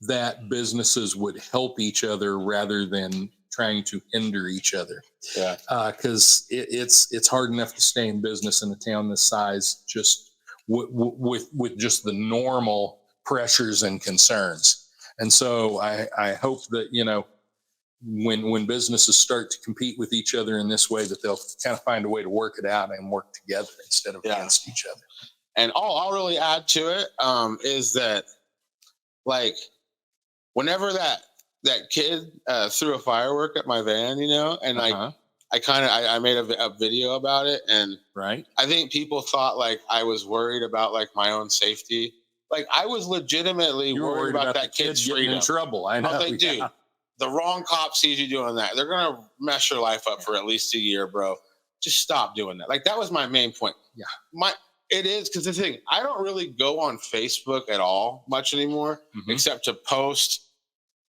that businesses would help each other rather than trying to hinder each other. Yeah. Because it's hard enough to stay in business in a town this size, just with just the normal pressures and concerns. And so I hope that, when businesses start to compete with each other in this way, that they'll kind of find a way to work it out and work together instead of against each other. And all I'll really add to it is that, like, whenever that kid threw a firework at my van, and I made a video about it, and right, I think people thought like I was worried about like my own safety. Like, I was legitimately worried about that kid's freedom. In trouble. I know. I was like, dude, the wrong cop sees you doing that, they're gonna mess your life up for at least a year, bro. Just stop doing that. Like, that was my main point. Yeah. It is, because the thing, I don't really go on Facebook at all much anymore, except to post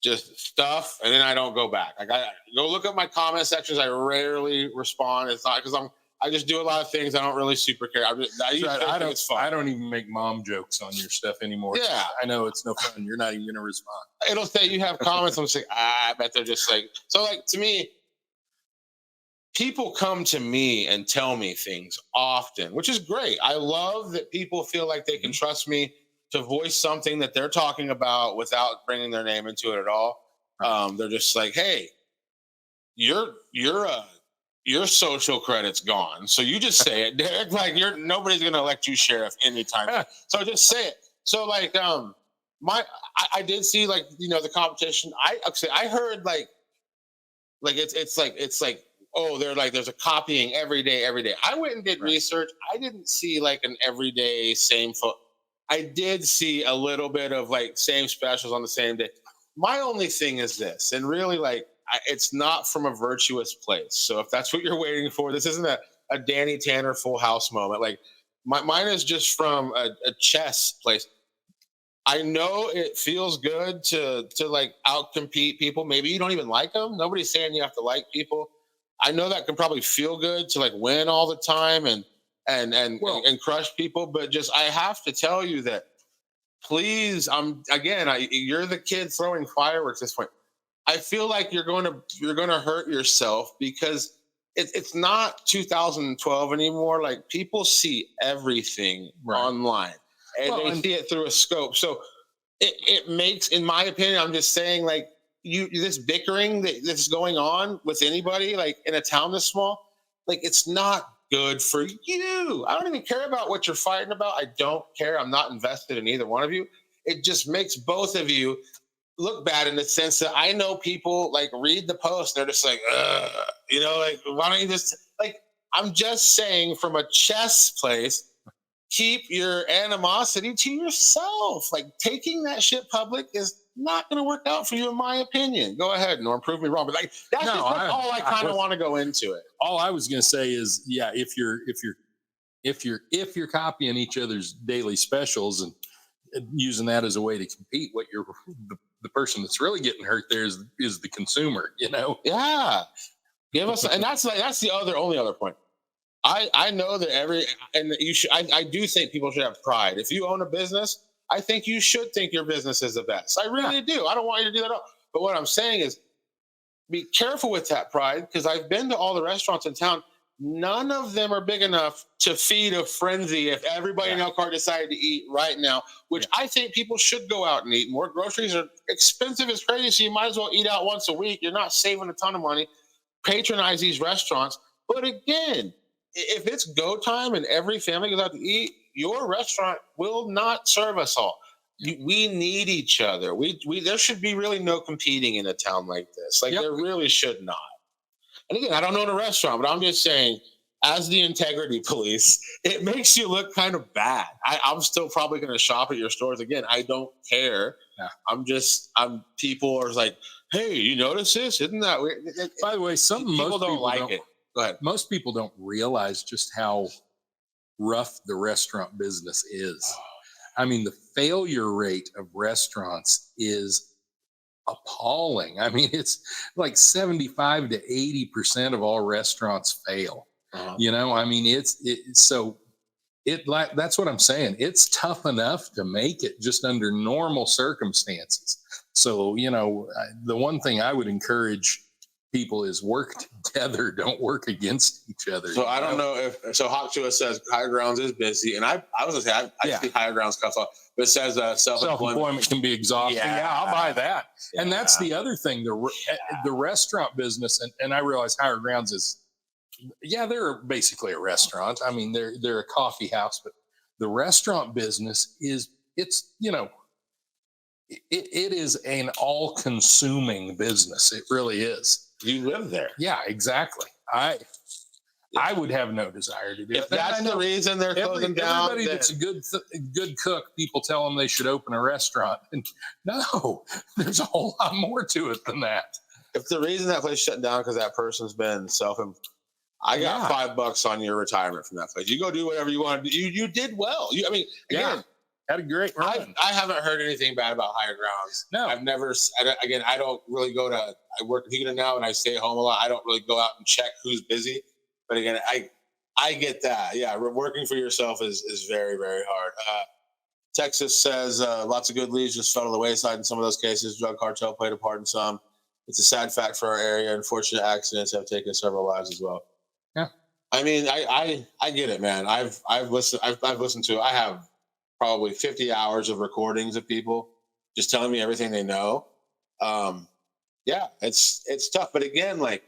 just stuff, and then I don't go back. Like, I go look at my comment sections. I rarely respond. It's not because I just do a lot of things. I don't really super care. It's fun. I don't even make mom jokes on your stuff anymore. Yeah, I know it's no fun. You're not even going to respond. It'll say you have comments. I'm saying, I bet they're just like, so like, to me, people come to me and tell me things often, which is great. I love that people feel like they can trust me to voice something that they're talking about without bringing their name into it at all. They're just like, hey, your social credit's gone, so you just say it, Derek. Like, nobody's gonna elect you sheriff anytime. So just say it. So like, I did see, like, the competition. I heard like it's like, oh, they're like, there's a copying every day. I went and did research. I didn't see like an everyday same I did see a little bit of like same specials on the same day. My only thing is this, and really, like, it's not from a virtuous place. So if that's what you're waiting for, this isn't a Danny Tanner Full House moment. Like, mine is just from a chess place. I know it feels good to like outcompete people. Maybe you don't even like them. Nobody's saying you have to like people. I know that can probably feel good to like win all the time and crush people, but just, I have to tell you that, please, you're the kid throwing fireworks at this point. I feel like you're going to hurt yourself, because it's not 2012 anymore. Like, people see everything online, and they see it through a scope. So it makes, in my opinion, I'm just saying, like, this bickering that's going on with anybody, like, in a town this small, like, it's not good for you. I don't even care about what you're fighting about. I don't care. I'm not invested in either one of you. It just makes both of you look bad, in the sense that I know people like read the post, they're just like, like, why don't you just, like, I'm just saying, from a chess place, keep your animosity to yourself. Like, taking that shit public is not going to work out for you, in my opinion. Go ahead, Norm, prove me wrong. But like, that's all I kind of want to go into it. All I was going to say is, if you're copying each other's daily specials, and using that as a way to compete. What the person that's really getting hurt there is the consumer, you know? Yeah. Give us, and that's the only other point. I know that I do think people should have pride. If you own a business, I think you should think your business is the best. I really do. I don't want you to do that at all. But what I'm saying is, be careful with that pride, because I've been to all the restaurants in town. None of them are big enough to feed a frenzy if everybody in Elkhart decided to eat right now, which I think people should go out and eat more. Groceries are expensive as crazy, so you might as well eat out once a week. You're not saving a ton of money. Patronize these restaurants. But again, if it's go time and every family goes out to eat, your restaurant will not serve us all. We need each other. There should be really no competing in a town like this. There really should not. And again, I don't own a restaurant, but I'm just saying, as the integrity police, it makes you look kind of bad. I'm still probably going to shop at your stores again. I don't care. Yeah. People are like, hey, you notice this? Isn't that weird? By the way, people don't like it. Go ahead. Most people don't realize just how rough the restaurant business is. I mean, the failure rate of restaurants is appalling. I mean, it's like 75 to 80% of all restaurants fail. You know, I mean, that's what I'm saying. It's tough enough to make it just under normal circumstances. So, you know, the one thing I would encourage people is work together, don't work against each other. So I don't know if Hawk Chua says Higher Grounds is busy, and I was gonna say I see Higher Grounds cuts off, but it says self-employment can be exhausting. Yeah, I'll buy that. Yeah. And that's the other thing, the restaurant business, and I realize Higher Grounds is, they're basically a restaurant. I mean, they're a coffee house, but the restaurant business it's you know, it is an all-consuming business. It really is. You live there. Yeah, exactly. I would have no desire to do it. If that's the reason they're closing down. Everybody that's a good cook, people tell them they should open a restaurant. And no, there's a whole lot more to it than that. If the reason that place shut down because that person's been I got $5 on your retirement from that place. You go do whatever you want to do. You did well. Had a great run. I haven't heard anything bad about Higher Grounds. No, I've never. I don't really go to. I work in Houston now, and I stay at home a lot. I don't really go out and check who's busy. But again, I get that. Yeah, working for yourself is very, very hard. Texas says lots of good leads just fell to the wayside in some of those cases. Drug cartel played a part in some. It's a sad fact for our area. Unfortunate accidents have taken several lives as well. Yeah, I mean, I get it, man. I've listened to. I have probably 50 hours of recordings of people just telling me everything they know. It's tough. But again, like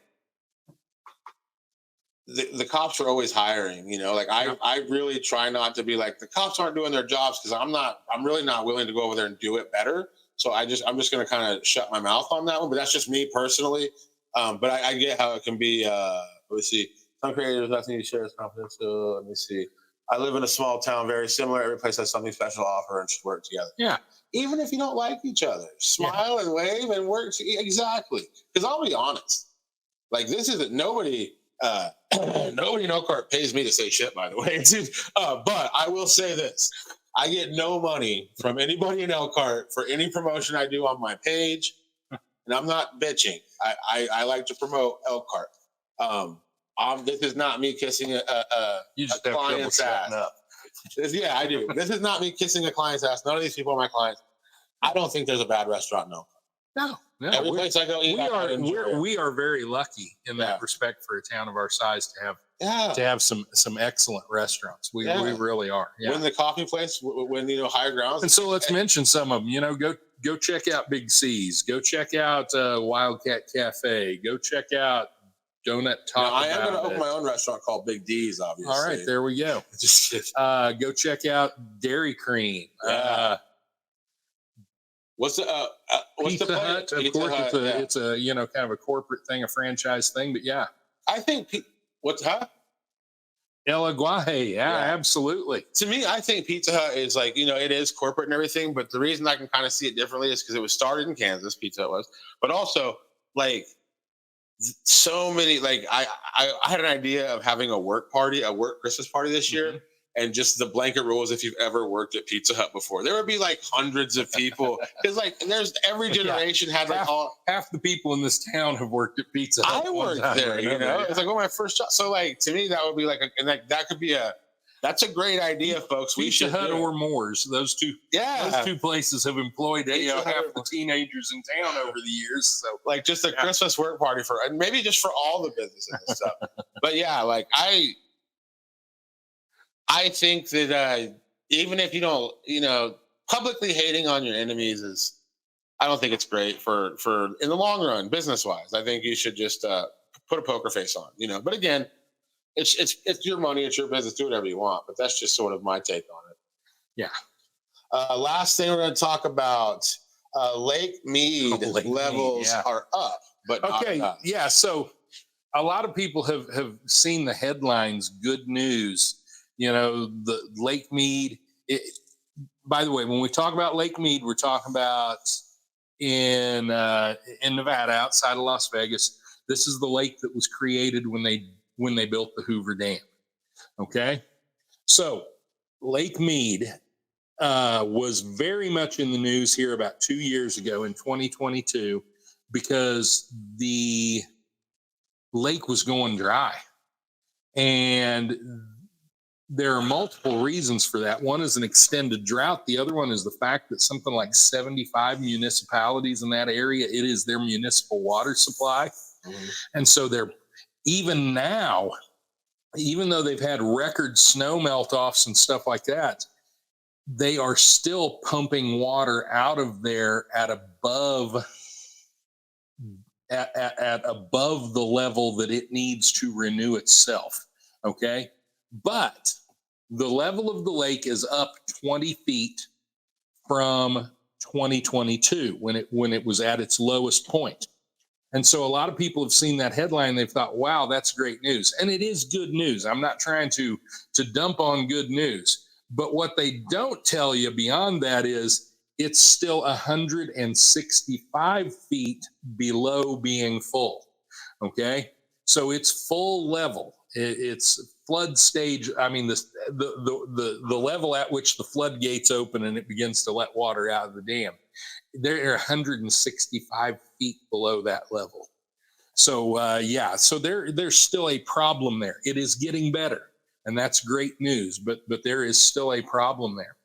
the cops are always hiring, you know, like I really try not to be like, the cops aren't doing their jobs, because I'm really not willing to go over there and do it better. So I'm just going to kind of shut my mouth on that one, but that's just me personally. But I get how it can be, let's see, some creators, nothing you share is confidential. Let me see. I live in a small town, very similar. Every place has something special to offer and should work together. Yeah. Even if you don't like each other, smile and wave and work. Exactly. Because I'll be honest, like this isn't nobody in Elkhart pays me to say shit, by the way. But I will say this. I get no money from anybody in Elkhart for any promotion I do on my page. And I'm not bitching. I like to promote Elkhart. This is not me kissing a client's ass. Yeah, I do. This is not me kissing a client's ass. None of these people are my clients. I don't think there's a bad restaurant in Elkhart. No. Every place I go eat, we are very lucky in that respect for a town of our size to have some excellent restaurants. We really are. Yeah. When the coffee place, when Higher Grounds, and so let's mention some of them. You know, go check out Big C's. Go check out Wildcat Cafe. Go check out Donut Talk. I am going to open my own restaurant called Big D's, obviously. All right, there we go. Just kidding. Go check out Dairy Cream. What's the Pizza Hut? Of Pizza course, Hut, it's a kind of a corporate thing, a franchise thing. But yeah, I think El Aguaje. Yeah, absolutely. To me, I think Pizza Hut is like, it is corporate and everything. But the reason I can kind of see it differently is because it was started in Kansas. Pizza Hut was, but also like so many. Like I had an idea of having a work Christmas party this year. and just the blanket rules. If you've ever worked at Pizza Hut before, there would be like hundreds of people because like there's every generation had like half the people in this town have worked at Pizza Hut. I worked there, you know. It's like my first job. So like to me, that would be like, and like that could be that's a great idea, folks. We should Pizza Hut or Moore's. Those two places have employed half the teenagers in town over the years. So like just a Christmas work party and maybe just for all the businesses and stuff. But yeah, like I think that even if you don't, publicly hating on your enemies I don't think it's great for in the long run, business wise. I think you should just put a poker face on, But again, it's your money, it's your business, do whatever you want. But that's just sort of my take on it. Yeah. Last thing we're going to talk about, Lake Mead levels are up, but not enough. Yeah. So a lot of people have seen the headlines. Good news, the Lake Mead. By the way, when we talk about Lake Mead, we're talking about in Nevada, outside of Las Vegas. This is the lake that was created when they built the Hoover Dam. Okay, so Lake Mead was very much in the news here about 2 years ago in 2022 because the lake was going dry, and there are multiple reasons for that. One is an extended drought. The other one is the fact that something like 75 municipalities in that area, it is their municipal water supply. Mm-hmm. And so they're, even now, even though they've had record snow melt-offs and stuff like that, they are still pumping water out of there at above the level that it needs to renew itself. Okay. But the level of the lake is up 20 feet from 2022 when it was at its lowest point. And so a lot of people have seen that headline. They've thought, wow, that's great news. And it is good news. I'm not trying to dump on good news. But what they don't tell you beyond that is it's still 165 feet below being full. Okay. So it's full level. It's flood stage. I mean, the level at which the floodgates open and it begins to let water out of the dam, they're 165 feet below that level. So so there's still a problem there. It is getting better, and that's great news. But there is still a problem there.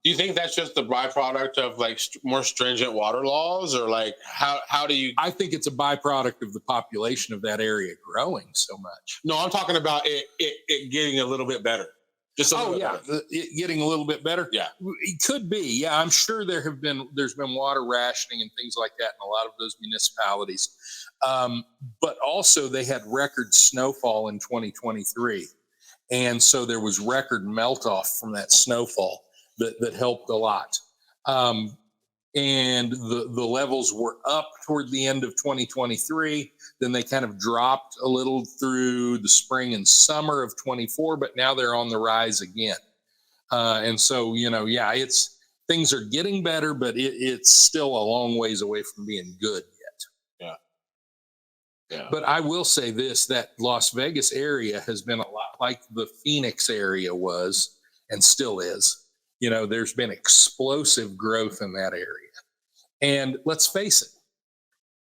Do you think that's just the byproduct of like more stringent water laws, or like how do you? I think it's a byproduct of the population of that area growing so much. No, I'm talking about it getting a little bit better. Just better. It getting a little bit better. Yeah, it could be. Yeah, I'm sure there's been water rationing and things like that in a lot of those municipalities. But also they had record snowfall in 2023, and so there was record melt off from that snowfall. That helped a lot. And the levels were up toward the end of 2023. Then they kind of dropped a little through the spring and summer of 24, but now they're on the rise again. And so, things are getting better, but it's still a long ways away from being good yet. Yeah. But I will say this, that Las Vegas area has been a lot like the Phoenix area was and still is. There's been explosive growth in that area. And let's face it,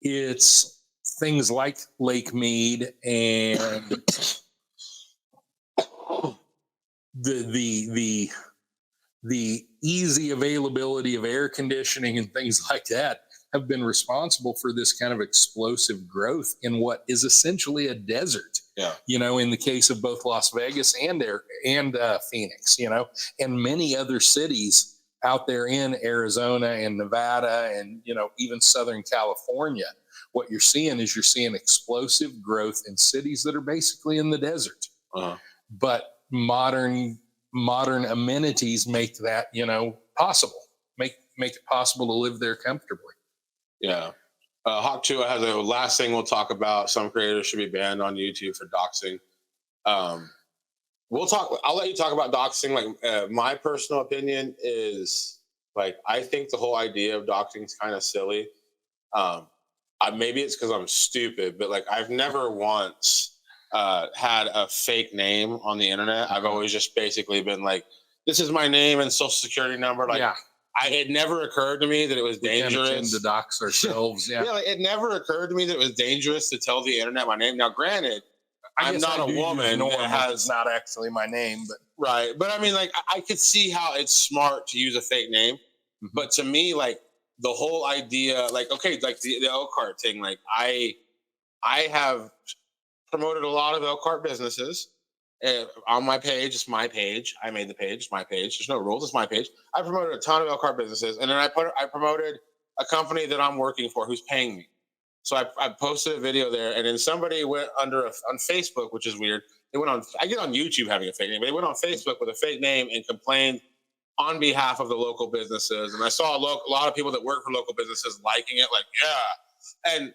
it's things like Lake Mead and the easy availability of air conditioning and things like that have been responsible for this kind of explosive growth in what is essentially a desert. Yeah. In the case of both Las Vegas and Phoenix, and many other cities out there in Arizona and Nevada and, even Southern California, what you're seeing explosive growth in cities that are basically in the desert. Uh-huh. But modern amenities make that, possible, make it possible to live there comfortably. Yeah. Hawk 2 has a last thing we'll talk about. Some creators should be banned on YouTube for doxing. I'll let you talk about doxing. Like my personal opinion is like, I think the whole idea of doxing is kind of silly. Maybe it's because I'm stupid, but like I've never once had a fake name on the internet, I've always just basically been like, this is my name and social security number. Like, it never occurred to me that it was dangerous. We tend to dox ourselves. Yeah. Like, it never occurred to me that it was dangerous to tell the internet my name. Now, granted, I'm not a woman that has not actually my name, but right. But I mean, like, I could see how it's smart to use a fake name. Mm-hmm. But to me, like, the whole idea, like, okay, like the Elkhart thing, like, I have promoted a lot of Elkhart businesses on my page. It's my page. I made the page. It's my page. There's no rules. It's my page. I promoted a ton of Elkhart businesses, and then I promoted a company that I'm working for who's paying me. So I posted a video there, and then somebody went on Facebook, which is weird. They went on. I get on YouTube having a fake name, but they went on Facebook with a fake name and complained on behalf of the local businesses. And I saw a lot of people that work for local businesses liking it, like, yeah.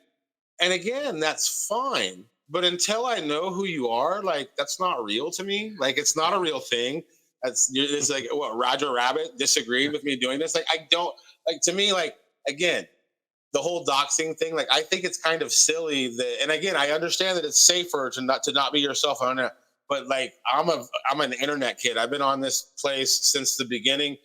And again, that's fine. But until I know who you are, like, that's not real to me. Like, it's not a real thing. It's like, what, Roger Rabbit disagreed with me doing this? Like, I don't, like, to me, like, again, the whole doxing thing, like, I think it's kind of silly that, and again, I understand that it's safer to not be yourself on it, but like, I'm an internet kid. I've been on this place since the beginning.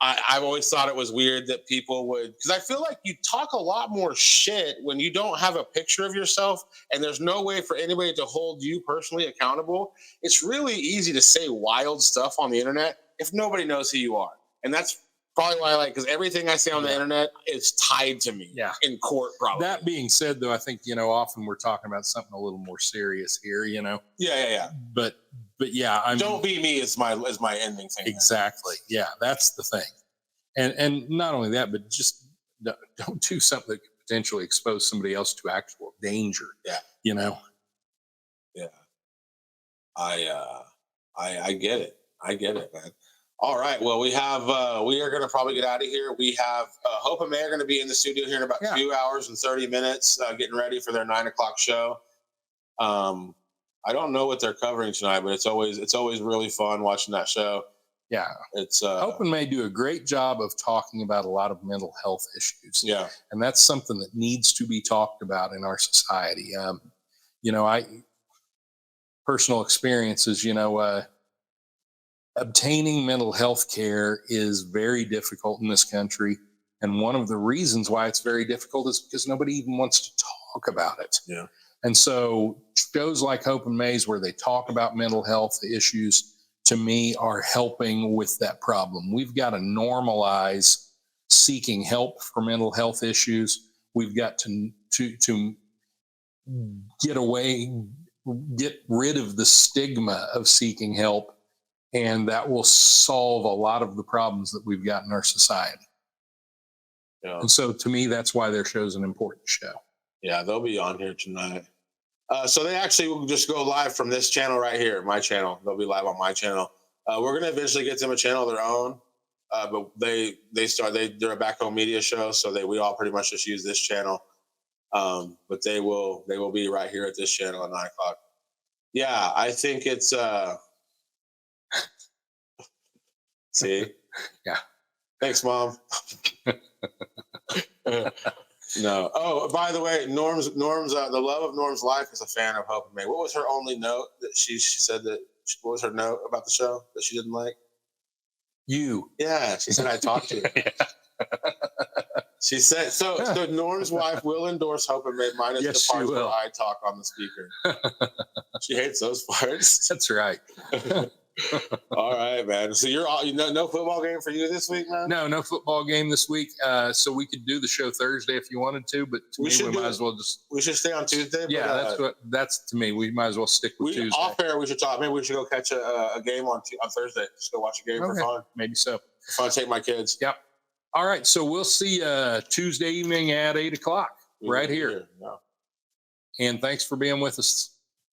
I've always thought it was weird that people would, because I feel like you talk a lot more shit when you don't have a picture of yourself and there's no way for anybody to hold you personally accountable. It's really easy to say wild stuff on the internet if nobody knows who you are. And that's probably why I like, because everything I say on the internet is tied to me in court, probably. That being said, though, I think, often we're talking about something a little more serious here, Yeah. But yeah, don't be me is my ending thing. Exactly. Yeah, that's the thing. And not only that, but just don't do something that could potentially expose somebody else to actual danger. Yeah. Yeah. I get it. I get it, man. All right. Well, we are going to probably get out of here. We have Hope and May are going to be in the studio here in about 2 hours and 30 minutes, getting ready for their 9:00 show. I don't know what they're covering tonight, but it's always really fun watching that show. Yeah. It's Hope and May do a great job of talking about a lot of mental health issues. Yeah. And that's something that needs to be talked about in our society. Personal experiences, obtaining mental health care is very difficult in this country. And one of the reasons why it's very difficult is because nobody even wants to talk about it. Yeah. And so shows like Hope and Maze, where they talk about mental health issues, to me, are helping with that problem. We've got to normalize seeking help for mental health issues. We've got to get rid of the stigma of seeking help. And that will solve a lot of the problems that we've got in our society. Yeah. And so to me, that's why their show's an important show. Yeah, they'll be on here tonight. So they actually will just go live from this channel right here, my channel. They'll be live on my channel. We're going to eventually get them a channel of their own. But they're a back home media show. So we all pretty much just use this channel. But they will be right here at this channel at 9:00. Yeah, I think it's, see? Yeah. Thanks, Mom. No. Oh, by the way, Norm's the love of Norm's life is a fan of Hope and May. What was her only note that she said what was her note about the show that she didn't like? You. Yeah, she said I talked to you. She said so Norm's wife will endorse Hope and May minus the parts where I talk on the speaker. She hates those parts. That's right. All right, man. So no football game for you this week, man? No football game this week. So we could do the show Thursday if you wanted to, but we might as well just. We should stay on Tuesday. Yeah, that's to me. We might as well stick with Tuesday. Off air, we should talk. Maybe we should go catch a game on Thursday. Just go watch a game for fun. Maybe so. For fun, take my kids. Yep. All right. So we'll see Tuesday evening at 8:00 right here. Yeah. And thanks for being with us.